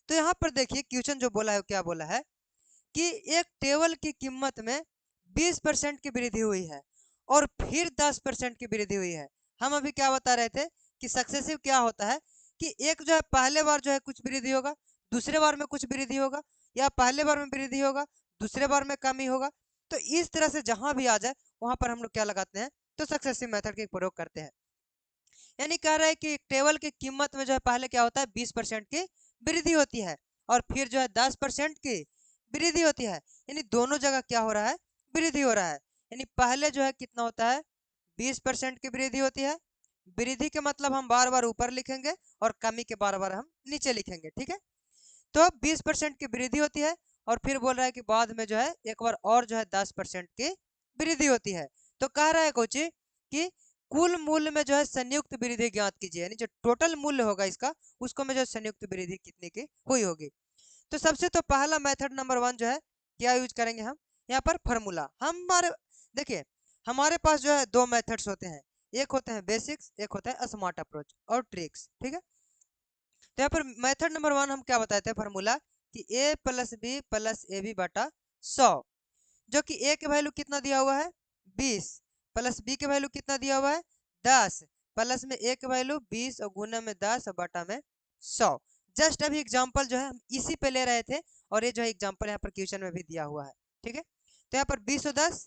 तो यहाँ पर देखिए क्वेश्चन जो बोला है क्या बोला है कि एक टेबल की कीमत में 20% की वृद्धि हुई है और फिर 10% की वृद्धि हुई है। हम अभी क्या बता रहे थे कि सक्सेसिव क्या होता है कि एक जो है पहले बार जो है कुछ वृद्धि होगा, दूसरे बार में कुछ वृद्धि होगा, या पहले बार में वृद्धि होगा, दूसरे बार में कमी होगा। तो इस तरह से जहां भी आ जाए वहां पर हम लोग क्या लगाते हैं तो सक्सेसिव मेथड के प्रयोग करते हैं। यानी कह रहा है कि टेबल की कीमत में जो है पहले क्या होता है 20% की वृद्धि होती है और फिर जो है 10% की वृद्धि होती है, यानी दोनों जगह क्या हो रहा है वृद्धि हो रहा है। यानी पहले जो है कितना होता है 20% की वृद्धि होती है, वृद्धि के मतलब हम बार बार ऊपर लिखेंगे और कमी के बार बार हम नीचे लिखेंगे। ठीक है, तो 20% की वृद्धि होती है और फिर बोल रहा है कि बाद में जो है एक बार और जो है 10% की वृद्धि होती है। तो कह रहा है कोच कि कुल मूल्य में जो है संयुक्त वृद्धि ज्ञात कीजिए, यानी जो टोटल मूल्य होगा इसका उसको में जो संयुक्त वृद्धि कितने की हुई होगी। तो सबसे तो पहला मेथड नंबर 1 जो है क्या यूज करेंगे हम, यहाँ पर फॉर्मूला। हमारे देखिए हमारे पास जो है दो मेथड्स होते हैं, एक होते हैं बेसिक्स, एक होता है स्मार्ट अप्रोच और ट्रिक्स। ठीक है, तो यहाँ पर मेथड नंबर 1 हम क्या बताते हैं फॉर्मूला कि a plus B plus A B बटा 100, जो कि a के वैल्यू कितना दिया हुआ है 20 प्लस b के वैल्यू कितना दिया हुआ है 10 प्लस में a के वैल्यू 20 और गुना में 10 और बटा में 100। जस्ट अभी एग्जांपल जो है हम इसी पे ले रहे थे और ये जो है एग्जांपल यहाँ पर क्वेश्चन में भी दिया हुआ है। ठीक है, तो यहाँ पर 20 और 10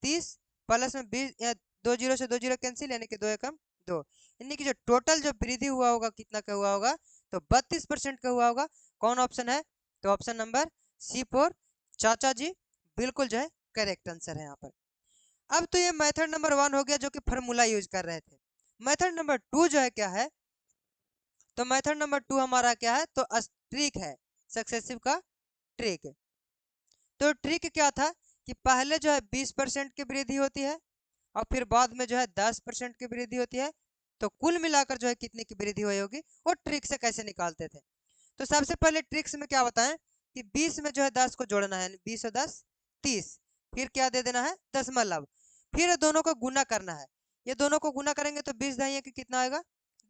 30 प्लस में 20, 2 जीरो से 2 जीरो कैंसिल, यानी कि 2 एकम 2, यानी कि जो टोटल जो वृद्धि हुआ होगा कितना का हुआ होगा तो 32% का हुआ होगा। कौन ऑप्शन है, तो ऑप्शन नंबर C4 चाचा जी बिल्कुल जो है करेक्ट आंसर है यहाँ पर। अब तो ये मेथड नंबर 1 हो गया जो कि फॉर्मूला यूज कर रहे थे। मेथड नंबर 2 जो है क्या है, तो मेथड नंबर 2 हमारा क्या है तो ट्रिक है, सक्सेसिव का ट्रिक। तो ट्रिक क्या था कि पहले जो है 20% की वृद्धि होती है और फिर बाद में जो है 10% की वृद्धि होती है, तो कुल मिलाकर जो है कितनी की वृद्धि हुई होगी वो ट्रिक से कैसे निकालते थे। तो सबसे पहले ट्रिक्स में क्या बताएं कि 20 में जो है 10 को जोड़ना है, 20 और 10 30, फिर क्या दे देना है दशमलव, फिर दोनों को गुना करना है। ये दोनों को गुना करेंगे तो 20 दाइए कि कितना आएगा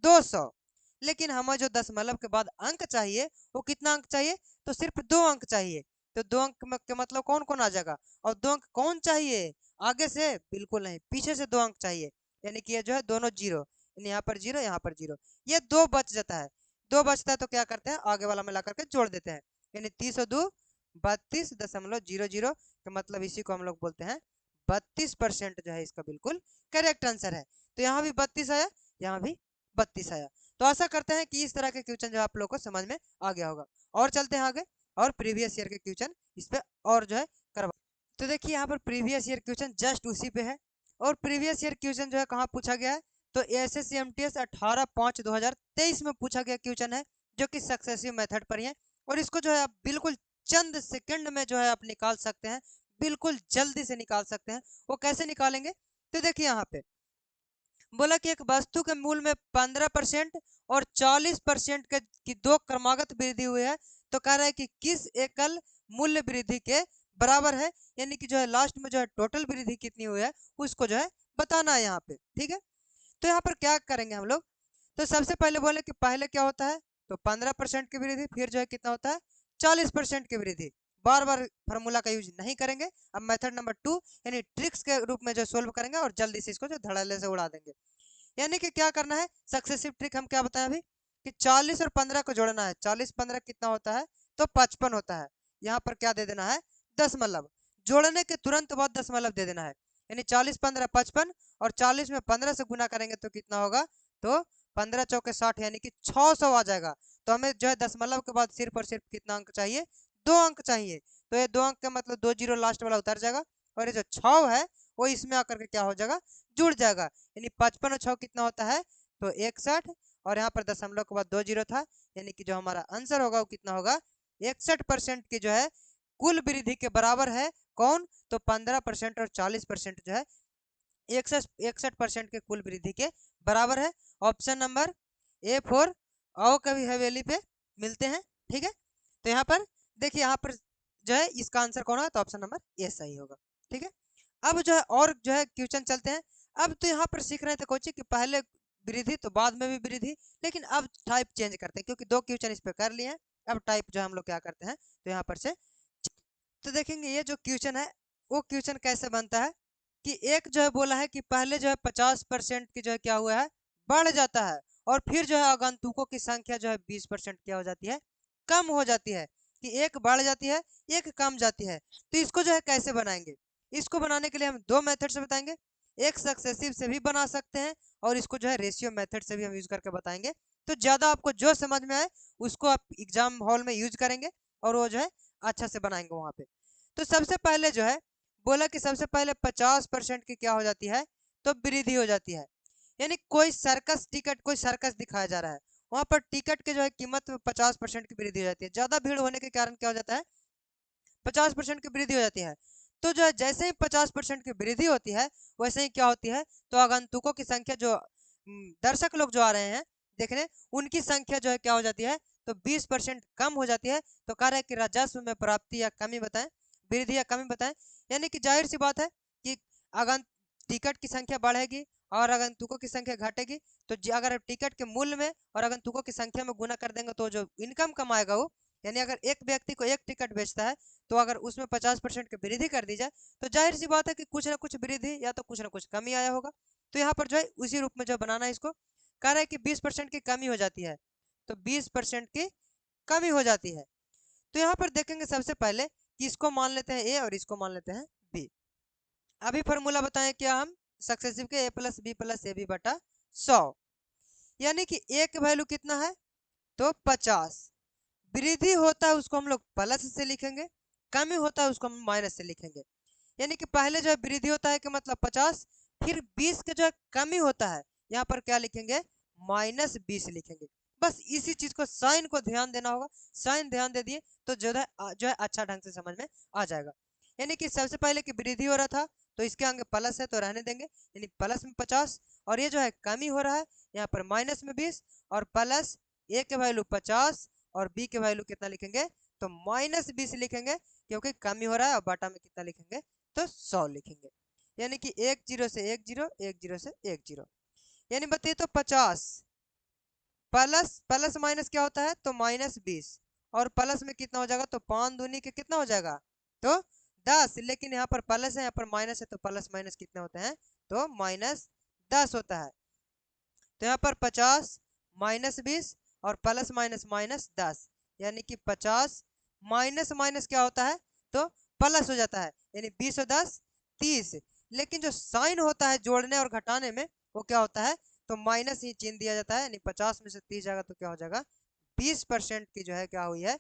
200। लेकिन हमें जो दशमलव के बाद अंक चाहिए वो कितना अंक चाहिए, तो सिर्फ 2 अंक चाहिए। तो 2 अंक के मतलब कौन कौन आ जाएगा, और 2 अंक कौन चाहिए आगे से, बिल्कुल नहीं, पीछे से 2 अंक चाहिए। यानी कि ये जो है दोनों जीरो, यानी यहाँ पर जीरो यहाँ पर जीरो, ये 2 बच जाता है। 2 बचता है तो क्या करते हैं आगे वाला मिला करके जोड़ देते हैं, यानी 30 और 2 32.00 का मतलब इसी को हम लोग बोलते हैं 32% जो है इसका बिल्कुल करेक्ट आंसर है। तो यहाँ भी 32 आया, यहाँ भी 32 आया। तो आशा करते हैं कि इस तरह के क्वेश्चन जो आप लोग को समझ में आ गया होगा। और चलते हैं आगे और प्रीवियस ईयर के क्वेश्चन इस पे और जो है करवा। तो देखिए यहाँ पर प्रीवियस ईयर क्वेश्चन जस्ट उसी पे है, और प्रीवियस ईयर क्वेश्चन जो है कहाँ पूछा गया है, तो SSC-MTS 18/5/2023 में पूछा गया क्वेश्चन है, जो कि सक्सेसिव मेथड पर ही है। और इसको जो है आप बिल्कुल चंद सेकंड में जो है आप निकाल सकते हैं, बिल्कुल जल्दी से निकाल सकते हैं। वो कैसे निकालेंगे, तो देखिए यहाँ पे बोला कि एक वस्तु के मूल्य में 15% और 40% की दो क्रमागत वृद्धि हुई है, तो कह रहा है कि किस एकल मूल्य वृद्धि के बराबर है, यानी कि जो है लास्ट में जो है टोटल वृद्धि कितनी हुई है उसको जो है बताना है यहाँ पे। ठीक है, तो यहाँ पर क्या करेंगे हम लोग, तो सबसे पहले बोले कि पहले क्या होता है, तो 15% की वृद्धि, फिर जो है कितना होता है 40% की वृद्धि। बार बार फार्मूला का यूज नहीं करेंगे। अब मेथड नंबर 2 यानी ट्रिक्स के रूप में जो सोल्व करेंगे और जल्दी से इसको जो धड़ल्ले से उड़ा देंगे। यानी कि क्या करना है, सक्सेसिव ट्रिक हम क्या बताएं अभी, कि 40 और 15 को जोड़ना है। 40 15 कितना होता है, तो 55 होता है। यहाँ पर क्या दे देना है दशमलव, जोड़ने के तुरंत बाद दशमलव दे देना है, यानी 40 15 55, और 40 में 15 से गुना करेंगे तो कितना होगा, तो 15 चौके 60, यानी कि 600 आ जाएगा। तो हमें जो है दशमलव के बाद सिर्फ और सिर्फ कितना अंक चाहिए, 2 अंक चाहिए। तो ये 2 अंक का मतलब 2 जीरो लास्ट वाला उतर जाएगा, और ये जो 6 है वो इसमें आकर के क्या हो जाएगा, जुड़ जाएगा। यानी 55 और 6 कितना होता है, तो 61, और यहाँ पर दशमलव के बाद 2 जीरो था, यानी कि जो हमारा आंसर होगा वो कितना होगा 61% की जो है कुल वृद्धि के बराबर है। कौन, तो 15% और 40% जो है 61% के कुल वृद्धि के बराबर है। ऑप्शन नंबर A4 आओ कभी हवेली पे मिलते हैं। ठीक है, तो यहाँ पर देखिए, यहाँ पर जो है इसका आंसर कौन होगा, तो ऑप्शन नंबर ए सही होगा। ठीक है, अब जो है और जो है क्वेश्चन चलते हैं। अब तो यहाँ पर सीख रहे थे कोचिंग कि पहले वृद्धि तो बाद में भी वृद्धि, लेकिन अब टाइप चेंज करते हैं, क्योंकि 2 क्वेश्चन इस पे कर लिए हैं। अब टाइप जो है हम लोग क्या करते हैं, तो यहाँ पर से तो देखेंगे ये जो क्वेश्चन है वो क्वेश्चन कैसे बनता है, कि एक जो है बोला है कि पहले जो है 50% की जो है क्या हुआ है बढ़ जाता है, और फिर जो है आगंतुकों की संख्या जो है 20% क्या हो जाती है, कम हो जाती है। कि एक बढ़ जाती है एक कम जाती है। तो इसको जो है कैसे बनाएंगे, इसको बनाने के लिए हम 2 मेथड से बताएंगे। एक सक्सेसिव से भी बना सकते हैं, और इसको जो है रेशियो मेथड से भी हम यूज करके बताएंगे। तो ज्यादा आपको जो समझ में आए उसको आप एग्जाम हॉल में यूज करेंगे, और वो जो है अच्छा से बनाएंगे वहां पे। तो सबसे पहले जो है बोला कि सबसे पहले 50% की क्या हो जाती है, तो वृद्धि हो जाती है। यानी कोई सर्कस टिकट, कोई सर्कस दिखाया जा रहा है, वहां पर टिकट के जो है कीमत में 50% की वृद्धि हो जाती है। ज्यादा भीड़ होने के कारण क्या हो जाता है, 50% की वृद्धि हो जाती है। तो जो है जैसे ही 50% की वृद्धि होती है, वैसे ही क्या होती है, तो आगंतुकों की संख्या जो दर्शक लोग जो आ रहे हैं देखने, उनकी संख्या जो है क्या हो जाती है, तो 20% कम हो जाती है। तो कह रहा है कि राजस्व में प्राप्ति या कमी बताएं, वृद्धि या कमी बताएं। यानी कि जाहिर सी बात है कि आगंत टिकट की संख्या बढ़ेगी और आगंतुकों की संख्या घटेगी। तो अगर टिकट के मूल्य में और आगंतुकों की संख्या में गुना कर देंगे, तो जो इनकम कमाएगा वो, यानी अगर एक व्यक्ति को एक टिकट बेचता है, तो अगर उसमें 50% की वृद्धि कर दी जाए, तो जाहिर सी बात है कि कुछ ना कुछ वृद्धि या तो कुछ ना कुछ कमी आया होगा। तो यहाँ पर जो है उसी रूप में जो बनाना है इसको, कह रहा है कि 20% की कमी हो जाती है, तो 20% की कमी हो जाती है। तो यहाँ पर देखेंगे सबसे पहले कि इसको मान लेते हैं ए और इसको मान लेते हैं बी। अभी फॉर्मूला बताएं क्या हम सक्सेसिव के, a+b+ab/100, यानी कि ए की वैल्यू कितना है, तो 50। वृद्धि होता है उसको हम लोग प्लस से लिखेंगे, कमी होता है उसको हम माइनस से लिखेंगे। यानी कि पहले जो है वृद्धि होता है कि मतलब 50, फिर 20 का जो है कमी होता है, यहाँ पर क्या लिखेंगे, -20 लिखेंगे। बस इसी चीज को साइन को ध्यान देना होगा, साइन ध्यान दे दिए तो जो है अच्छा ढंग से समझ में आ जाएगा। यानी कि सबसे पहले की वृद्धि हो रहा था, तो इसके आगे प्लस है तो रहने देंगे, यानी प्लस में 50, और ये जो है कमी हो रहा है यहाँ पर -20, और प्लस ए के वैल्यू 50 और बी के वैल्यू कितना लिखेंगे, तो -20 लिखेंगे क्योंकि कमी हो रहा है, और बटा में कितना लिखेंगे तो 100 लिखेंगे। यानी कि 1 0 से 1 0, 1 0 से 1 0, यानी बताइए तो 50 प्लस प्लस माइनस क्या होता है तो -20, और प्लस में कितना हो जाएगा तो 5 दूनी के कितना हो जाएगा तो 10, लेकिन यहाँ पर प्लस है यहाँ पर माइनस है, तो प्लस माइनस कितने होते हैं तो -10 होता है। तो यहाँ पर 50 -20 और प्लस माइनस -10, यानी कि 50 माइनस माइनस क्या होता है तो प्लस हो जाता है, यानी 20 और 10 30, लेकिन जो साइन होता है जोड़ने और घटाने में वो क्या होता है तो माइनस ही चिन्ह दिया जाता है, यानी 50 में से 30 जाएगा तो क्या हो जाएगा 20% की जो है क्या हुई है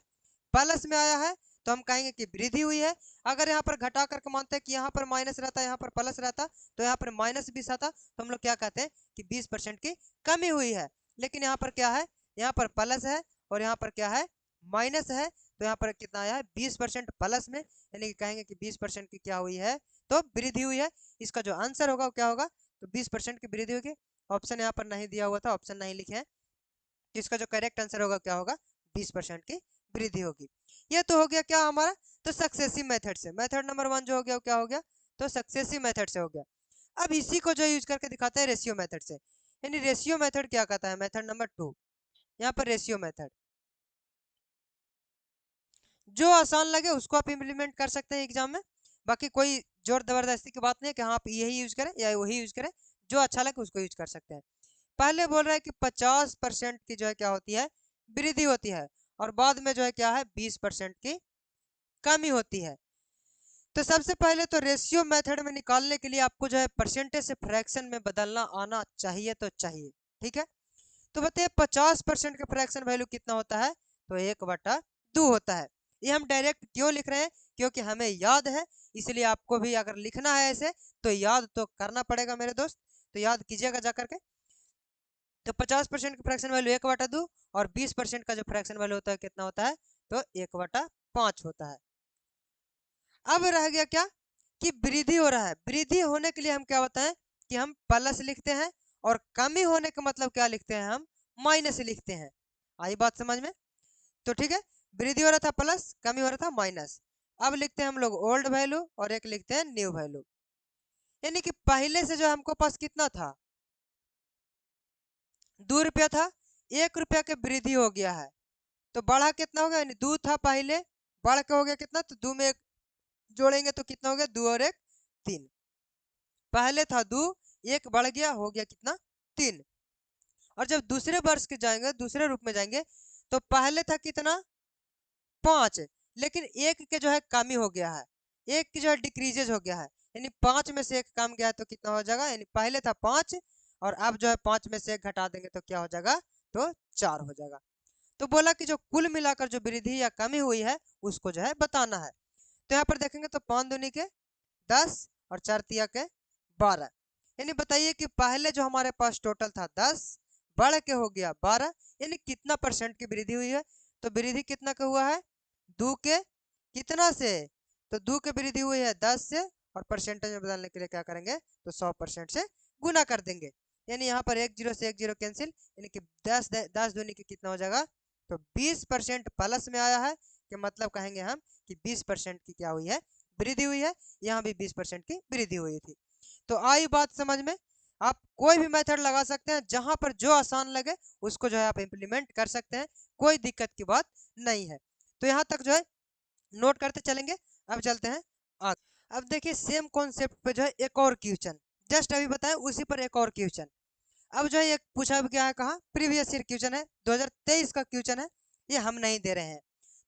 प्लस में आया है, तो हम कहेंगे कि वृद्धि हुई है। अगर यहाँ पर घटा करके मानते हैं कि यहाँ पर माइनस रहता, यहाँ पर प्लस रहता, तो यहाँ पर -20 आता, तो हम लोग क्या कहते हैं कि 20% की कमी हुई है। लेकिन यहाँ पर क्या है, यहाँ पर प्लस है और यहाँ पर क्या है माइनस है, तो यहाँ पर कितना आया है 20% प्लस में, यानी कि कहेंगे कि 20% की क्या हुई है तो वृद्धि हुई है। इसका जो आंसर होगा वो क्या होगा तो 20% की वृद्धि होगी। ऑप्शन यहाँ पर नहीं दिया हुआ था, ऑप्शन नहीं लिखे हैं, तो इसका जो करेक्ट आंसर होगा क्या होगा 20% की वृद्धि होगी। ये तो हो गया क्या हमारा तो सक्सेसिव मेथड से। मेथड नंबर 1 जो हो गया वो क्या हो गया तो सक्सेसिव मेथड से हो गया। अब इसी को जो यूज करके दिखाते हैं रेशियो मेथड से, यानी रेशियो मेथड क्या कहता है मेथड नंबर 2। यहाँ पर रेशियो मेथड जो आसान लगे उसको आप इम्प्लीमेंट कर सकते हैं एग्जाम में, बाकी कोई जोर जबरदस्ती की बात नहीं है कि हाँ आप यही यूज करें या वही यूज करें, जो अच्छा लगे उसको यूज कर सकते हैं। पहले बोल रहा है कि 50% की जो है क्या होती है वृद्धि होती है, और बाद में जो है क्या है 20% की कमी होती है। तो सबसे पहले तो रेशियो मेथड में निकालने के लिए आपको जो है परसेंटेज से फ्रैक्शन में बदलना आना चाहिए तो चाहिए, ठीक है। तो बताइए 50% का फ्रैक्शन वैल्यू कितना होता है तो 1/2 होता है। ये हम डायरेक्ट क्यों लिख रहे हैं क्योंकि हमें याद है, इसलिए आपको भी अगर लिखना है ऐसे तो याद तो करना पड़ेगा मेरे दोस्त, तो याद कीजिएगा जा करके। तो 50% का फ्रैक्शन वैल्यू 1/2 और 20% का जो फ्रैक्शन वैल्यू होता है कितना होता है तो 1/5 होता है। अब रह गया क्या कि वृद्धि हो रहा है, वृद्धि होने के लिए हम क्या बताएं कि हम प्लस लिखते हैं, और कमी होने का मतलब क्या लिखते हैं हम माइनस लिखते हैं। आई बात समझ में, तो ठीक है, वृद्धि हो रहा था प्लस, कमी हो रहा था माइनस। अब लिखते हैं हम लोग ओल्ड वैल्यू और एक लिखते हैं न्यू वैल्यू, यानी कि पहले से जो हमको पास कितना था 2 रुपया था, 1 रुपया के वृद्धि हो गया है, तो बढ़ा कितना हो गया, यानी 2 था पहले, बढ़ के हो गया कितना, तो 2 में 1 जोड़ेंगे तो कितना हो गया 2 और 1 3। पहले था 2, 1 बढ़ गया हो गया कितना 3। और जब दूसरे वर्ष के जाएंगे, दूसरे रूप में जाएंगे, तो पहले था कितना 5, लेकिन 1 के जो है कमी हो गया है, 1 की जो है डिक्रीजेज हो गया है, यानी 5 में से 1 कम गया है, तो कितना हो जाएगा, यानी पहले था 5 और अब जो है 5 में से 1 घटा देंगे तो क्या हो जाएगा तो 4 हो जाएगा। तो बोला कि जो कुल मिलाकर जो वृद्धि या कमी हुई है उसको जो है बताना है। तो यहाँ पर देखेंगे तो 5 दूनी के 10 और 4 तिया के 12, यानी बताइए कि पहले जो हमारे पास टोटल था 10 बढ़ के हो गया 12, यानी कितना परसेंट की वृद्धि हुई है तो वृद्धि कितना का हुआ है 2 के कितना से, तो 2 के वृद्धि हुई है 10 से, और परसेंटेज में बदलने के लिए क्या करेंगे तो 100% से गुना कर देंगे, यानी यहाँ पर 1 0 से 1 0 कैंसिल, यानी कि 10 दूनी के कितना हो जाएगा तो 20% प्लस में आया है, कि मतलब कहेंगे हम कि 20% की क्या हुई है वृद्धि हुई है, यहाँ भी 20% की वृद्धि हुई थी। तो आई बात समझ में, आप कोई भी मेथड लगा सकते हैं, जहां पर जो आसान लगे उसको जो है आप इम्प्लीमेंट कर सकते हैं, कोई दिक्कत की बात नहीं है। तो यहाँ तक जो है नोट करते चलेंगे। अब चलते हैं आगे। अब देखिए सेम कॉन्सेप्ट पे जो है एक और क्वेश्चन जस्ट अभी बताएं, उसी पर एक और क्वेश्चन। अब जो है एक पूछा गया है, कहा प्रीवियस ईयर क्वेश्चन है, 2023 का क्वेश्चन है, ये हम नहीं दे रहे हैं।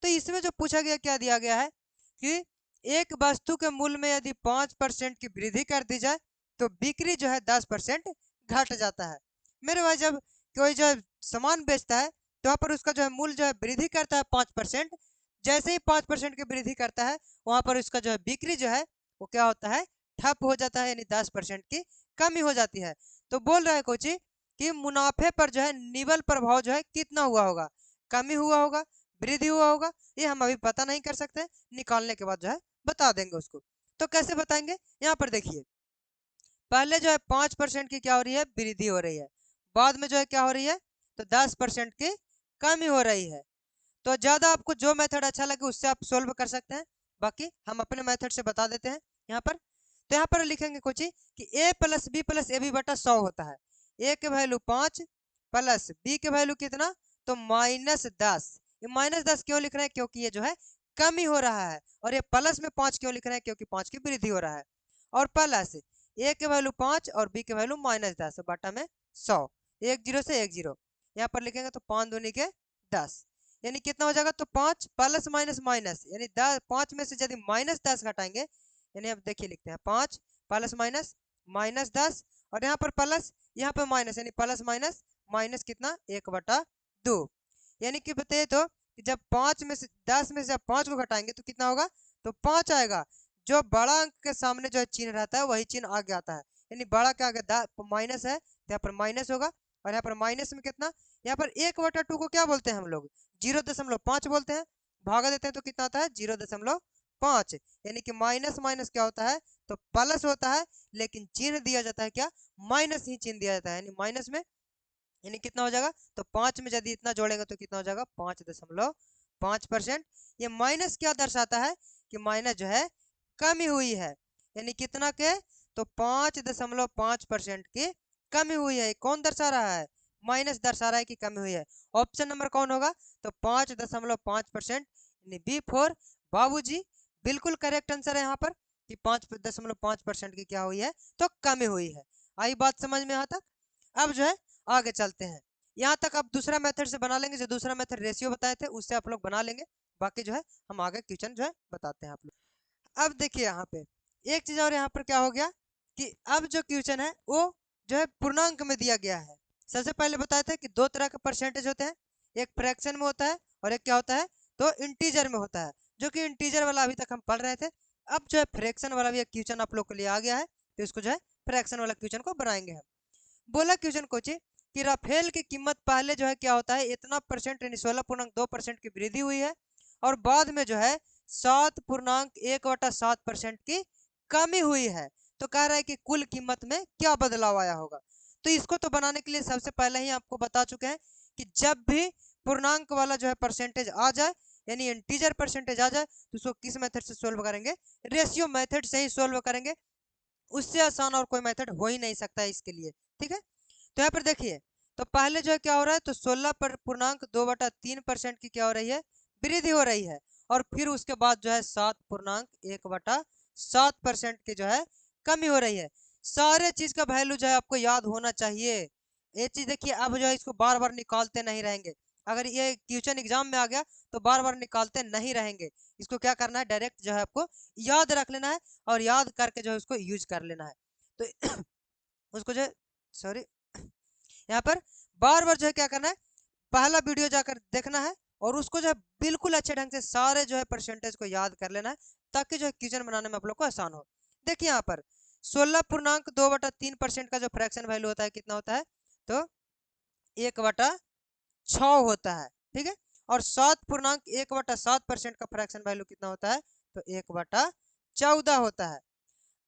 तो इसमें जो पूछा गया क्या दिया गया है कि एक वस्तु के मूल्य में यदि 5% की वृद्धि कर दी जाए तो बिक्री जो है 10% घट जाता है। मेरे भाई जब कोई जो है सामान बेचता है तो वहाँ पर उसका जो है मूल्य जो है वृद्धि करता है 5%, जैसे ही 5% की वृद्धि करता है वहाँ पर उसका जो है बिक्री जो है वो क्या होता है ठप हो जाता है, यानी 10% की कमी हो जाती है। तो बोल रहा है कोची कि मुनाफे पर जो है निवल प्रभाव जो है कितना हुआ होगा, कमी हुआ होगा वृद्धि हुआ होगा, ये हम अभी पता नहीं कर सकते, निकालने के बाद जो है बता देंगे उसको। तो कैसे बताएंगे, यहाँ पर देखिए पहले जो है 5% की क्या हो रही है वृद्धि हो रही है, बाद में जो है क्या हो रही है तो 10% की कमी हो रही है। तो ज़्यादा आपको जो मेथड अच्छा लगे उससे आप सोल्व कर सकते हैं, बाकी हम अपने मेथड से बता देते हैं यहाँ पर। तो यहाँ पर लिखेंगे कुछ ही कि a plus B plus A B बटा 100 होता है। a के वैल्यू 5 प्लस b के वैल्यू कितना, तो -10। ये -10 क्यों लिख रहे हैं, क्योंकि ये जो है कमी हो रहा है। और ये प्लस में 5 क्यों लिख रहे हैं, क्योंकि 5 की वृद्धि हो रहा है। और प्लस a के वैल्यू 5 और b के वैल्यू -10 बटा में 100, 1 0 से 1 0 यहाँ पर लिखेंगे तो 5 दूनी के 10, यानी कितना हो जाएगा, तो 5 प्लस माइनस माइनस, यानी 5 में से यदि -10 घटाएंगे, यानी अब देखिए लिखते हैं 5 प्लस माइनस -10, और यहाँ पर प्लस, यहाँ पर माइनस, यानी प्लस माइनस माइनस कितना, 1/2। यानी कि बताइए तो कि जब 5 में से 10 में से जब 5 को घटाएंगे तो कितना होगा, तो 5 आएगा। जो बड़ा अंक के सामने जो चिन्ह रहता है वही चिन्ह आगे आता है, यानी बड़ा के आगे माइनस है तो यहाँ पर माइनस होगा। और यहाँ पर माइनस में कितना, यहाँ पर 1/2 को क्या बोलते हैं हम लोग, 0.5 बोलते हैं। भागा देते हैं तो कितना आता है, 0.5, यानी कि माइनस माइनस क्या होता है, तो प्लस होता है, लेकिन चिन्ह दिया जाता है क्या, माइनस ही चिन्ह दिया जाता है, यानी माइनस में, यानी कितना हो जाएगा, तो 5 में यदि इतना जोड़ेंगे तो कितना हो जाएगा, 5.5%। ये माइनस क्या दर्शाता है, कि माइनस जो है कमी हुई है, यानी कितना के, तो 5.5% की कमी हुई है। कौन दर्शा रहा है, माइनस दर्शा रहा है कि कमी हुई है। ऑप्शन नंबर कौन होगा, तो 5.5%, यानी B4 बाबूजी बिल्कुल करेक्ट आंसर है यहाँ पर, कि 5.5% की क्या हुई है, तो कमी हुई है। आई बात समझ में यहाँ तक। अब जो है आगे चलते हैं, यहाँ तक आप दूसरा मेथड से बना लेंगे, जो दूसरा मेथड रेशियो बताए थे उससे आप लोग बना लेंगे। बाकी जो है हम आगे क्वेश्चन जो है बताते हैं आप लोग। अब देखिए यहाँ पे एक चीज और, यहाँ पर क्या हो गया कि अब जो क्वेश्चन है वो जो है पूर्णांक में दिया गया है। सबसे पहले बताए थे कि दो तरह के परसेंटेज होते हैं, एक फ्रैक्शन में होता है और एक क्या होता है, तो इंटीजर में होता है। जो कि इंटीजर वाला अभी तक हम पढ़ रहे थे। अब जो है फ्रैक्शन वाला भी एक क्वेश्चन आप लोग के लिए आ गया है, तो इसको जो है फ्रैक्शन वाला क्वेश्चन को बनाएंगे हम। बोला क्वेश्चन कोची कि राफेल की कीमत पहले जो है क्या होता है, इतना परसेंट यानी 16.2% की वृद्धि हुई है, और बाद में जो है 7.1/7% की कमी हुई है। तो कह रहा है कि कुल कीमत में क्या बदलाव आया होगा। तो इसको तो बनाने के लिए सबसे पहले ही आपको बता चुके हैं कि जब भी पूर्णांक वाला जो है परसेंटेज आ जाए, यानी इंटीजर परसेंटेज आ जाए, तो उसको किस मेथड से सोल्व करेंगे, रेशियो मेथड से ही सोल्व करेंगे। उससे आसान और कोई मेथड हो ही नहीं सकता है इसके लिए। ठीक है, तो यहाँ पर देखिए, तो पहले जो है क्या हो रहा है, तो 16.2/3% की क्या हो रही है, वृद्धि हो रही है। और फिर उसके बाद जो है 7.1/7% की जो है कमी हो रही है। सारे चीज का वैल्यू जो है आपको याद होना चाहिए। ये चीज देखिए, अब जो है इसको बार बार निकालते नहीं रहेंगे। अगर ये क्वेश्चन एग्जाम में आ गया तो बार बार निकालते नहीं रहेंगे। इसको क्या करना है, डायरेक्ट जो है आपको याद रख लेना है, और याद करके जो है उसको यूज कर लेना है। तो उसको जो है, सॉरी, यहाँ पर बार बार जो है क्या करना है, पहला वीडियो जाकर देखना है, और उसको जो है बिल्कुल अच्छे ढंग से सारे जो है परसेंटेज को याद कर लेना है, ताकि जो है क्वेश्चन बनाने में आप लोग को आसान हो। देखिए यहाँ पर 16.2/3% का जो फ्रैक्शन वैल्यू होता है कितना होता है, तो 1/6 होता है। ठीक है, और 7.1/7% का फ्रैक्शन वैल्यू कितना होता है, तो 1/14 होता है।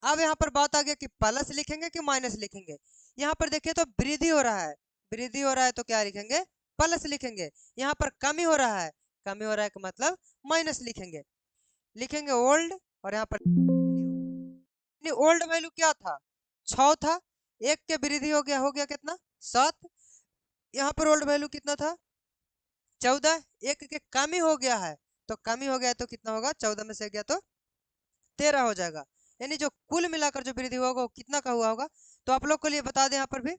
अब यहाँ पर बात आ गया कि प्लस लिखेंगे कि माइनस लिखेंगे। यहाँ पर देखिए तो वृद्धि हो रहा है, वृद्धि हो रहा है तो क्या लिखेंगे, प्लस लिखेंगे। यहाँ पर कमी हो रहा है, कमी हो रहा है का मतलब माइनस लिखेंगे। लिखेंगे ओल्ड, और यहाँ पर न्यू। ओल्ड वैल्यू क्या था, 6 था, एक के वृद्धि हो गया कितना, 7। यहाँ पर ओल्ड वैल्यू कितना था, 14, एक के कमी हो गया है, तो कमी हो गया है तो कितना होगा, 14 में से गया तो 13 हो जाएगा। यानी जो कुल मिलाकर जो वृद्धि होगा वो कितना का हुआ होगा। तो आप लोग को लिए बता दें यहाँ पर भी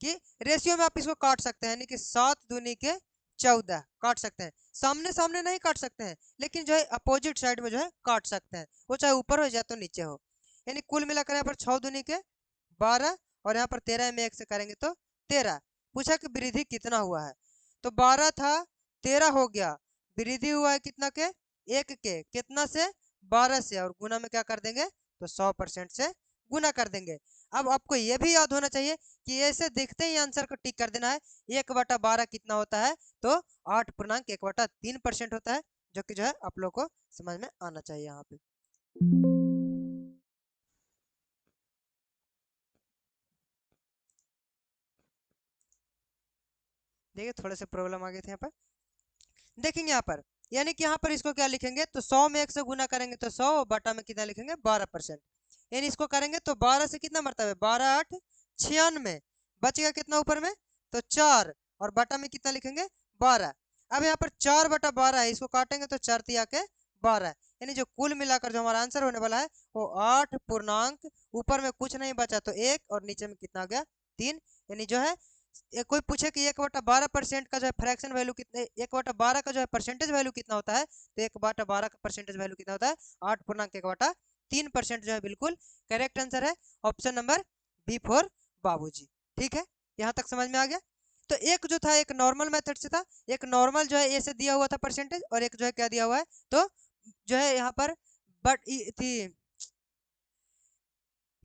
कि रेशियो में आप इसको काट सकते हैं, यानी कि 7 दूनी के 14 काट सकते हैं। सामने सामने नहीं काट सकते हैं, लेकिन जो है अपोजिट साइड में जो है काट सकते हैं, वो चाहे ऊपर हो या तो नीचे हो। यानी कुल मिलाकर यहाँ पर 6 दूनी के 12, और यहाँ पर 13 में 1 से करेंगे तो 13। पूछा कि वृद्धि कितना हुआ है, तो 12 था 13 हो गया, वृद्धि हुआ है कितना के, 1 के, कितना से, 12 से, और गुना में क्या कर देंगे, तो 100% से गुना कर देंगे। अब आपको ये भी याद होना चाहिए कि ऐसे देखते ही आंसर को टिक कर देना है। 1/12 कितना होता है, तो 8.1/3% होता है, जो कि जो है आप लोग को समझ में आना चाहिए यहाँ पे। देखिए थोड़े से प्रॉब्लम आ गए थे यहाँ पर। देखेंगे यहाँ पर, यानी कि यहाँ पर इसको क्या लिखेंगे, तो 100 में 1 से गुना करेंगे तो 100, बटा में कितना लिखेंगे 12%। यानी इसको करेंगे तो 12 से कितना मरता है, 12 8 96, बचेगा कितना ऊपर में, तो 4, और बटा में कितना लिखेंगे 12। अब यहाँ पर 4/12 है, इसको काटेंगे तो 4 तिया के 12, यानी जो कुल मिलाकर जो हमारा आंसर होने वाला है वो 8 पूर्णांक, ऊपर में कुछ नहीं बचा तो 1, और नीचे में कितना आ गया 3। यानी जो है कोई पूछे कि 1/12% का जो है फ्रैक्शन वैल्यू कितने, 1/12 का जो है परसेंटेज वैल्यू कितना होता है, तो 1/12 का परसेंटेज वैल्यू कितना होता है 8.1/3%, जो है बिल्कुल करेक्ट आंसर है ऑप्शन नंबर बी फॉर बाबूजी। ठीक है, यहाँ तक समझ में आ गया। तो एक जो था एक नॉर्मल मेथड से था, एक नॉर्मल जो है ए से दिया हुआ था परसेंटेज, और एक जो है क्या दिया हुआ है, तो जो है यहाँ पर बट थी,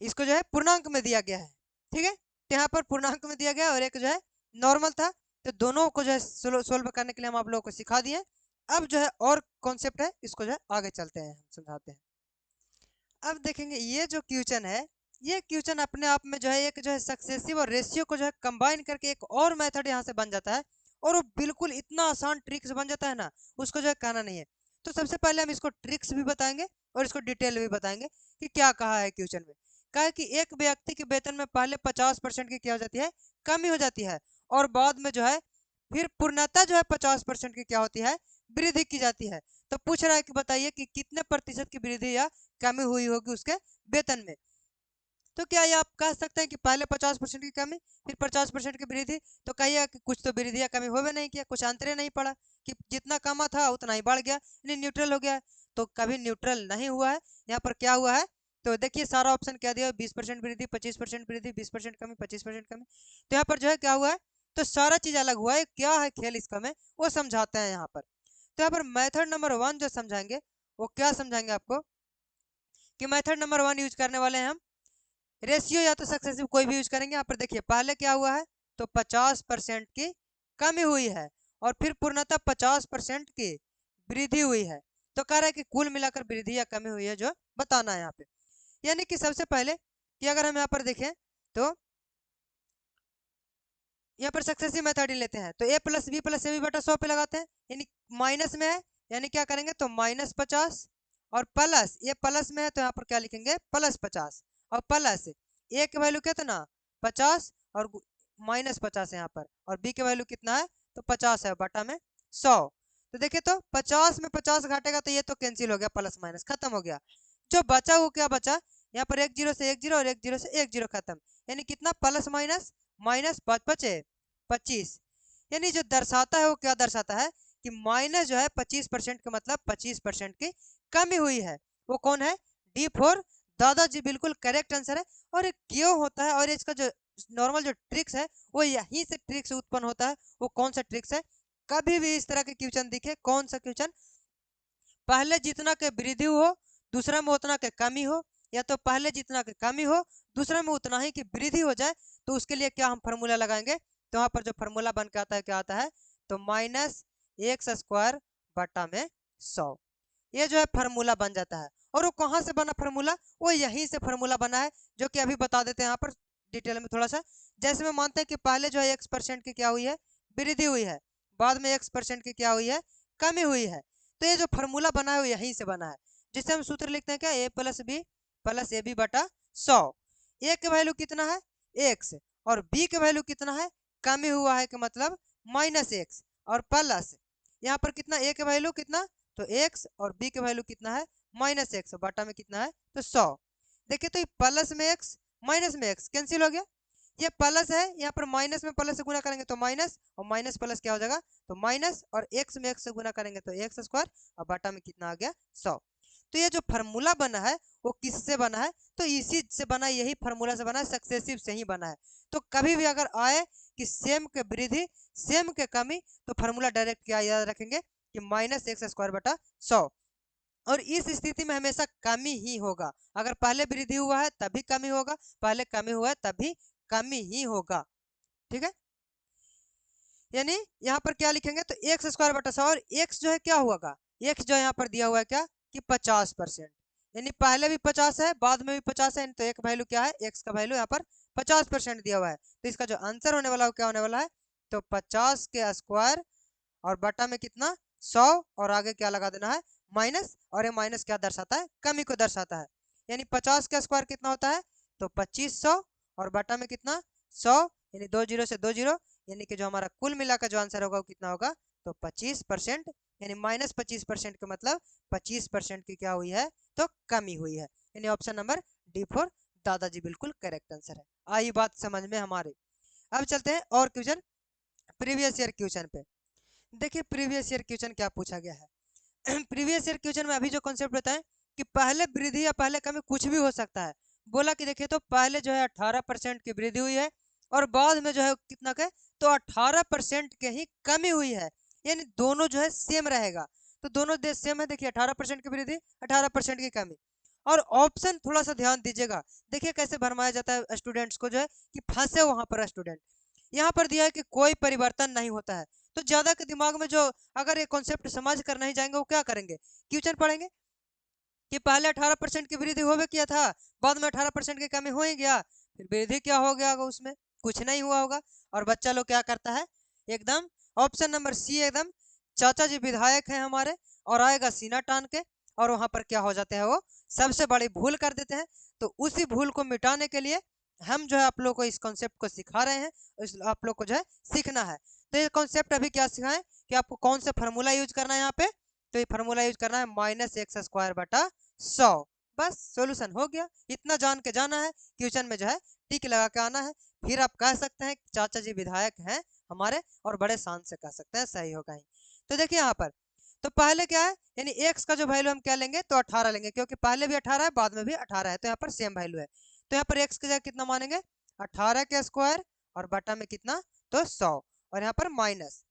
इसको जो है पूर्णांक में दिया गया है। ठीक है, तो यहाँ पर पूर्णांक में दिया गया और एक जो है नॉर्मल था, तो दोनों को जो है सोल्व करने के लिए हम आप लोगों को सिखा दिए। अब जो है और कॉन्सेप्ट है, इसको जो है आगे चलते हैं, हम समझाते हैं। अब देखेंगे ये जो क्वेश्चन है, ये क्वेश्चन अपने आप में जो है एक जो है सक्सेसिव और रेशियो को जो है कंबाइन करके एक और मेथड यहाँ से बन जाता है, और वो बिल्कुल इतना आसान ट्रिक्स बन जाता है ना, उसको जो है कहना नहीं है। तो सबसे पहले हम इसको ट्रिक्स भी बताएंगे और इसको डिटेल भी बताएंगे कि क्या कहा है क्वेश्चन में। कहा है कि एक व्यक्ति के वेतन में पहले 50% की क्या हो जाती है, कमी हो जाती है, और बाद में जो है फिर पूर्णतः जो है 50% की क्या होती है, वृद्धि की जाती है। तो पूछ रहा है कि बताइए कि कितने प्रतिशत की वृद्धि या कमी हुई होगी उसके वेतन में। तो क्या ये आप कह सकते हैं कि पहले 50% की कमी, फिर 50% की वृद्धि, तो कहिए कि कुछ तो वृद्धि या कमी होवे नहीं किया, कुछ अंतर नहीं पड़ा, कि जितना कमा था उतना ही बढ़ गया, यानी न्यूट्रल हो गया। तो कभी न्यूट्रल नहीं हुआ है, यहाँ पर क्या हुआ है, तो देखिए सारा ऑप्शन क्या दिया, 20% वृद्धि, 25% वृद्धि, 20% कमी, 25% कमी। तो यहाँ पर जो है क्या हुआ है, तो सारा चीज अलग हुआ है, क्या है खेल इसका में वो समझाते हैं यहाँ पर। तो यहाँ पर मेथड नंबर 1 जो समझाएंगे, वो क्या समझाएंगे आपको, कि मेथड नंबर 1 यूज करने वाले हैं हम, रेशियो या तो सक्सेसिव कोई भी यूज करेंगे। यहाँ पर देखिए पहले क्या हुआ है, तो 50% की कमी हुई है, और फिर पूर्णतः 50% की वृद्धि हुई है। तो कह रहा है कि कुल मिलाकर वृद्धि या कमी हुई है जो बताना है यहाँ पे। यानी कि सबसे पहले कि अगर हम यहाँ पर देखें, तो यहाँ पर सक्सेसिव मेथड ही लेते हैं, तो a plus B plus A B बटा 100 पे लगाते हैं, यानी माइनस में है, यानी क्या करेंगे, तो -50, और प्लस, ये प्लस में है तो यहाँ पर क्या लिखेंगे +50, और प्लस ए की वैल्यू कितना 50, और -50 है यहाँ पर, और बी की वैल्यू कितना है, तो 50 है, बटा में 100। तो देखिए तो 50 में 50 घटेगा तो ये तो कैंसिल हो गया, प्लस माइनस खत्म हो गया। जो बचा वो क्या बचा, यहाँ पर 1 0 से 1 0 और 1 0 से 1 0 खत्म, यानी कितना प्लस माइनस माइनस 5 बचे 25। यानी जो दर्शाता है वो क्या दर्शाता है, कि माइनस जो है 25% का मतलब 25% की कमी हुई है। वो कौन है, डी फोर दादाजी, बिल्कुल करेक्ट आंसर है। और ये क्यों होता है, और इसका जो नॉर्मल जो ट्रिक्स है वो यहीं से ट्रिक्स उत्पन्न होता है। वो कौन सा ट्रिक्स है, कभी भी इस तरह के क्वेश्चन दिखे, कौन सा क्वेश्चन, पहले जितना के वृद्धि हो दूसरा में उतना के कमी हो, या तो पहले जितना के कमी हो दूसरा में उतना ही की वृद्धि हो जाए, तो उसके लिए क्या हम फार्मूला लगाएंगे, तो वहां पर जो फार्मूला बन के आता है क्या आता है, तो -x² बटा में 100, ये जो है फार्मूला बन जाता है। और वो कहाँ से बना फार्मूला, वो यहीं से फार्मूला बना है, जो कि अभी बता देते हैं यहाँ पर डिटेल में थोड़ा सा। जैसे में मानते हैं कि पहले जो है x% की क्या हुई है, वृद्धि हुई है, बाद में x% की क्या हुई है, कमी हुई है। तो ये जो फार्मूला बना है वो यहीं से बना है, जिससे हम सूत्र लिखते हैं क्या, a plus B plus A B बटा 100। ए के वैल्यू कितना है x, और b के वैल्यू कितना है, कमी हुआ है कि मतलब -x, और प्लस यहाँ पर कितना, a के वैल्यू कितना, तो x, और b के वैल्यू कितना है -x, बटा में कितना है, तो 100। देखिए तो ये प्लस में x माइनस में x कैंसिल हो गया, ये प्लस है, यहाँ पर माइनस में प्लस से गुना करेंगे तो माइनस, और माइनस प्लस क्या हो जाएगा, तो माइनस, और x में x से गुना करेंगे तो x², और बटा में कितना आ गया 100। तो ये जो फार्मूला बना है वो किससे बना है, तो इसी से बना है, यही फार्मूला से बना है, सक्सेसिव से ही बना है। तो कभी भी अगर आए कि सेम के वृद्धि सेम के कमी, तो फार्मूला डायरेक्ट क्या याद रखेंगे, कि -x² बटा 100। और इस स्थिति में हमेशा कमी ही होगा, अगर पहले वृद्धि हुआ है तभी कमी होगा, पहले कमी हुआ है तभी कमी ही होगा। ठीक है, यानी यहाँ पर क्या लिखेंगे, तो x² बटा 100, और x जो है क्या होगा, x जो यहाँ पर दिया हुआ है क्या, कि 50%, यानी पहले भी 50 है बाद में भी 50 है, तो एक वैल्यू क्या है, x का वैल्यू यहाँ पर 50% दिया हुआ है। तो इसका जो आंसर होने वाला है वो क्या होने वाला है, तो 50 के स्क्वायर और बटा में कितना 100 और आगे क्या लगा देना है माइनस, और ये माइनस क्या दर्शाता है कमी को दर्शाता है। यानी 50 का स्क्वायर कितना होता है तो 2500 और बटा में कितना 100, यानी 2 जीरो से 2 जीरो, यानी कि जो हमारा कुल मिलाकर जो आंसर होगा वो कितना होगा तो 25%, यानी -25% का मतलब 25% की क्या हुई है तो कमी हुई है। यानी ऑप्शन नंबर डी फॉर दादाजी बिल्कुल करेक्ट आंसर है। आई बात समझ में हमारे। अब चलते हैं और क्वेश्चन प्रीवियस ईयर क्वेश्चन पे। देखिए प्रीवियस ईयर क्वेश्चन क्या पूछा गया है। प्रीवियस ईयर क्वेश्चन में अभी जो कॉन्सेप्ट बताएं कि पहले वृद्धि या पहले कमी कुछ भी हो सकता है। बोला कि देखिए तो पहले जो है 18% की वृद्धि हुई है और बाद में जो है कितना के तो 18% के ही कमी हुई है, यानी दोनों जो है सेम रहेगा। तो दोनों देश सेम है। देखिए 18% की वृद्धि 18% की कमी। और ऑप्शन थोड़ा सा ध्यान दीजिएगा, देखिए कैसे भरमाया जाता है स्टूडेंट्स को जो है कि फंसे वहां पर स्टूडेंट। यहाँ पर दिया है कि कोई परिवर्तन नहीं होता है, तो ज्यादा के दिमाग में जो अगर ये कॉन्सेप्ट समझ कर नहीं जाएंगे वो क्या करेंगे, क्वेश्चन पढ़ेंगे कि पहले 18% की वृद्धि हो किया था, बाद में 18% की कमी हो ही गया, फिर वृद्धि क्या हो गया होगा उसमें, कुछ नहीं हुआ होगा। और बच्चा लोग क्या करता है एकदम ऑप्शन नंबर सी, एकदम चाचा जी विधायक हैं हमारे और आएगा सीना टान के, और वहां पर क्या हो जाते हैं वो सबसे बड़ी भूल कर देते हैं। तो उसी भूल को मिटाने के लिए हम जो है आप लोग को इस कॉन्सेप्ट को सिखा रहे हैं, आप लोग को जो है सीखना है। तो ये कॉन्सेप्ट अभी क्या सिखाएं कि आपको कौन सा फॉर्मूला यूज करना है यहाँ पे, तो ये फॉर्मूला यूज करना है -x² बटा 100। बस सॉल्यूशन हो गया, इतना जान के जाना है, क्वेश्चन में जो है टिक लगा के आना है, फिर आप कह सकते हैं चाचा जी विधायक हैं हमारे, और बड़े शान से कह सकते हैं, सही होगा ही। तो देखिए यहाँ पर तो पहले क्या है, यानी x का जो वैल्यू हम क्या लेंगे तो 18 लेंगे, क्योंकि पहले भी 18 है बाद में भी 18 है, तो यहाँ पर सेम वैल्यू है। तो यहाँ पर x की जगह कितना मानेंगे 18 के स्क्वायर और बटा में कितना तो 100, और यहाँ पर माइनस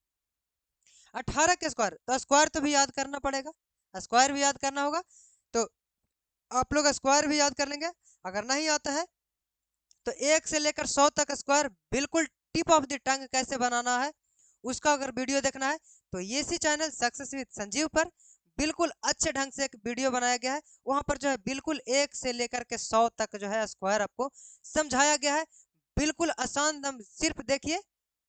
18 के स्क्वायर, तो स्क्वायर तो भी याद करना पड़ेगा, स्क्वायर भी याद करना होगा। तो आप लोग स्क्वायर भी याद कर लेंगे। अगर नहीं आता है तो 1 से लेकर 100 तक स्क्वायर बिल्कुल टिप ऑफ द टंग कैसे बनाना है उसका अगर वीडियो देखना है तो ये सी चैनल सक्सेस विद संजीव पर बिल्कुल अच्छे ढंग से एक वीडियो बनाया गया है। वहां पर जो है बिल्कुल 1 से लेकर के 100 तक जो है स्क्वायर आपको समझाया गया है, बिल्कुल आसान दम, सिर्फ देखिए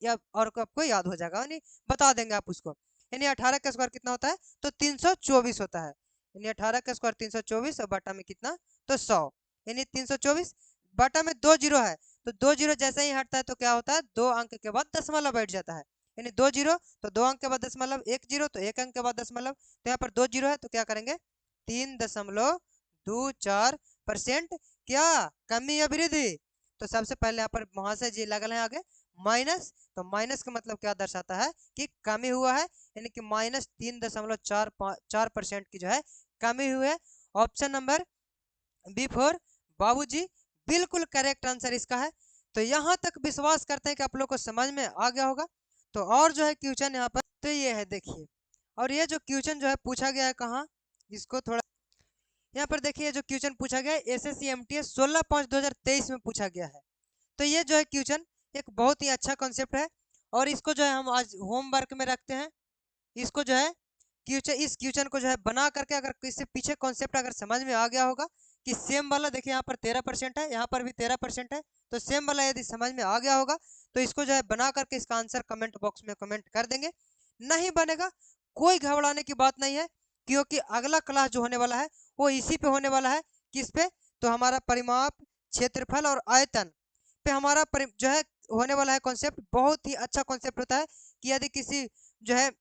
या और आपको याद हो जाएगा, यानी बता देंगे आप उसको। यानी 18 का स्क्वायर कितना होता है तो 324 होता है, यानी 18 का स्क्वायर 324 और बटा में कितना तो 100, यानी 324 बटा में 2 जीरो है, तो 2 जीरो जैसे ही हटता है तो क्या होता है 2 अंक के बाद दशमलव बैठ जाता है, यानी 2 जीरो तो 2 अंक के बाद दशमलव, 1 जीरो तो 1 अंक के बाद दशमलव, तो यहाँ पर 2 जीरो है तो क्या करेंगे 3.24% क्या कमी या वृद्धि। तो सबसे पहले यहाँ पर वहां से जी लगल है आगे माइनस, तो माइनस का मतलब क्या दर्शाता है कि कमी हुआ है, यानी कि -3.44% की जो है कमी हुई है। ऑप्शन नंबर बी फॉर बाबूजी बिल्कुल करेक्ट आंसर इसका है। तो यहाँ तक विश्वास करते हैं कि आप लोग को समझ में आ गया होगा। तो और जो है क्वेश्चन यहाँ पर तो ये है देखिए, और ये जो क्वेश्चन जो है पूछा गया है कहाँ, इसको थोड़ा यहाँ पर देखिए जो क्वेश्चन पूछा गया है एसएससी एमटीएस 16/5/2023 में पूछा गया है। तो ये जो है क्वेश्चन एक बहुत ही अच्छा कॉन्सेप्ट है, और इसको जो है हम आज होमवर्क में रखते हैं। इसको जो है क्वेश्चन, इस क्वेश्चन को जो है बना करके अगर इससे पीछे कॉन्सेप्ट अगर समझ में आ गया होगा कि सेम वाला देखिए यहाँ पर 13% है, यहाँ पर भी 13% है, तो सेम वाला यदि समझ में आ गया होगा तो इसको जो है बना करके इसका आंसर कमेंट बॉक्स में कमेंट कर देंगे। नहीं बनेगा कोई घबराने की बात नहीं है, क्योंकि अगला क्लास जो होने वाला है वो इसी पे होने वाला है। किस पे तो हमारा परिमाप, क्षेत्रफल और आयतन पे हमारा जो है होने वाला है कॉन्सेप्ट। बहुत ही अच्छा कॉन्सेप्ट होता है कि यदि किसी जो है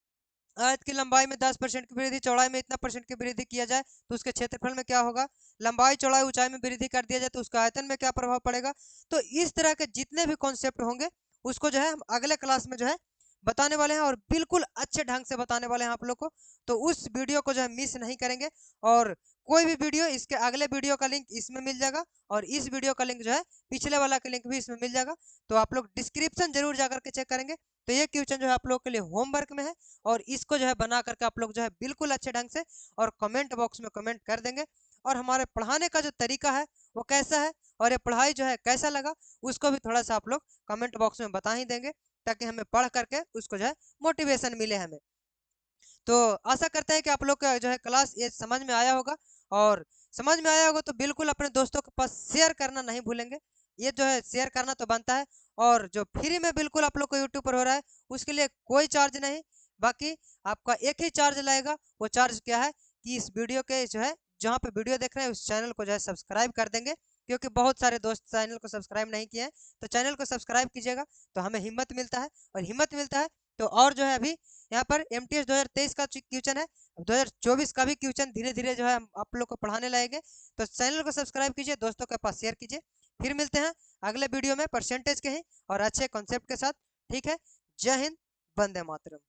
आयत की लंबाई में 10% की वृद्धि, चौड़ाई में इतना % की वृद्धि किया जाए तो उसके क्षेत्रफल में क्या होगा, लंबाई चौड़ाई ऊंचाई में वृद्धि कर दिया जाए तो उसका आयतन में क्या प्रभाव पड़ेगा। तो इस तरह के जितने भी कॉन्सेप्ट होंगे उसको जो है हम अगले क्लास में जो है बताने वाले हैं, और बिल्कुल अच्छे ढंग से बताने वाले हैं आप लोग को। तो उस वीडियो को जो है मिस नहीं करेंगे, और कोई भी वीडियो इसके अगले वीडियो का लिंक इसमें मिल जाएगा, और इस वीडियो का लिंक जो है पिछले वाला का लिंक भी इसमें मिल जाएगा। तो आप लोग डिस्क्रिप्शन जरूर जा करके चेक करेंगे। तो ये क्वेश्चन जो है आप लोग के लिए होमवर्क में है, और इसको जो है बना करके आप लोग जो है बिल्कुल अच्छे ढंग से और कमेंट बॉक्स में कमेंट कर देंगे। और हमारे पढ़ाने का जो तरीका है वो कैसा है और ये पढ़ाई जो है कैसा लगा उसको भी थोड़ा सा आप लोग कमेंट बॉक्स में बता ही देंगे, ताकि हमें पढ़ करके उसको जो है मोटिवेशन मिले हमें। तो आशा करते हैं कि आप लोग का जो है क्लास ये समझ में आया होगा, और समझ में आया होगा तो बिल्कुल अपने दोस्तों के पास शेयर करना नहीं भूलेंगे। ये जो है शेयर करना तो बनता है, और जो फ्री में बिल्कुल आप लोग को यूट्यूब पर हो रहा है उसके लिए कोई चार्ज नहीं, बाकी आपका एक ही चार्ज लगेगा, वो चार्ज क्या है कि इस वीडियो के जो है जहाँ पे वीडियो देख रहे हैं उस चैनल को जो है सब्सक्राइब कर देंगे, क्योंकि बहुत सारे दोस्त चैनल को सब्सक्राइब नहीं किए हैं। तो चैनल को सब्सक्राइब कीजिएगा तो हमें हिम्मत मिलता है, और हिम्मत मिलता है तो और जो है अभी यहाँ पर MTS 2023 का क्वेश्चन है, 2024 का भी क्वेश्चन धीरे धीरे जो है हम आप लोग को पढ़ाने लगेंगे। तो चैनल को सब्सक्राइब कीजिए, दोस्तों के पास शेयर कीजिए। फिर मिलते हैं अगले वीडियो में परसेंटेज के ही और अच्छे कॉन्सेप्ट के साथ। ठीक है, जय हिंद, वंदे मातरम।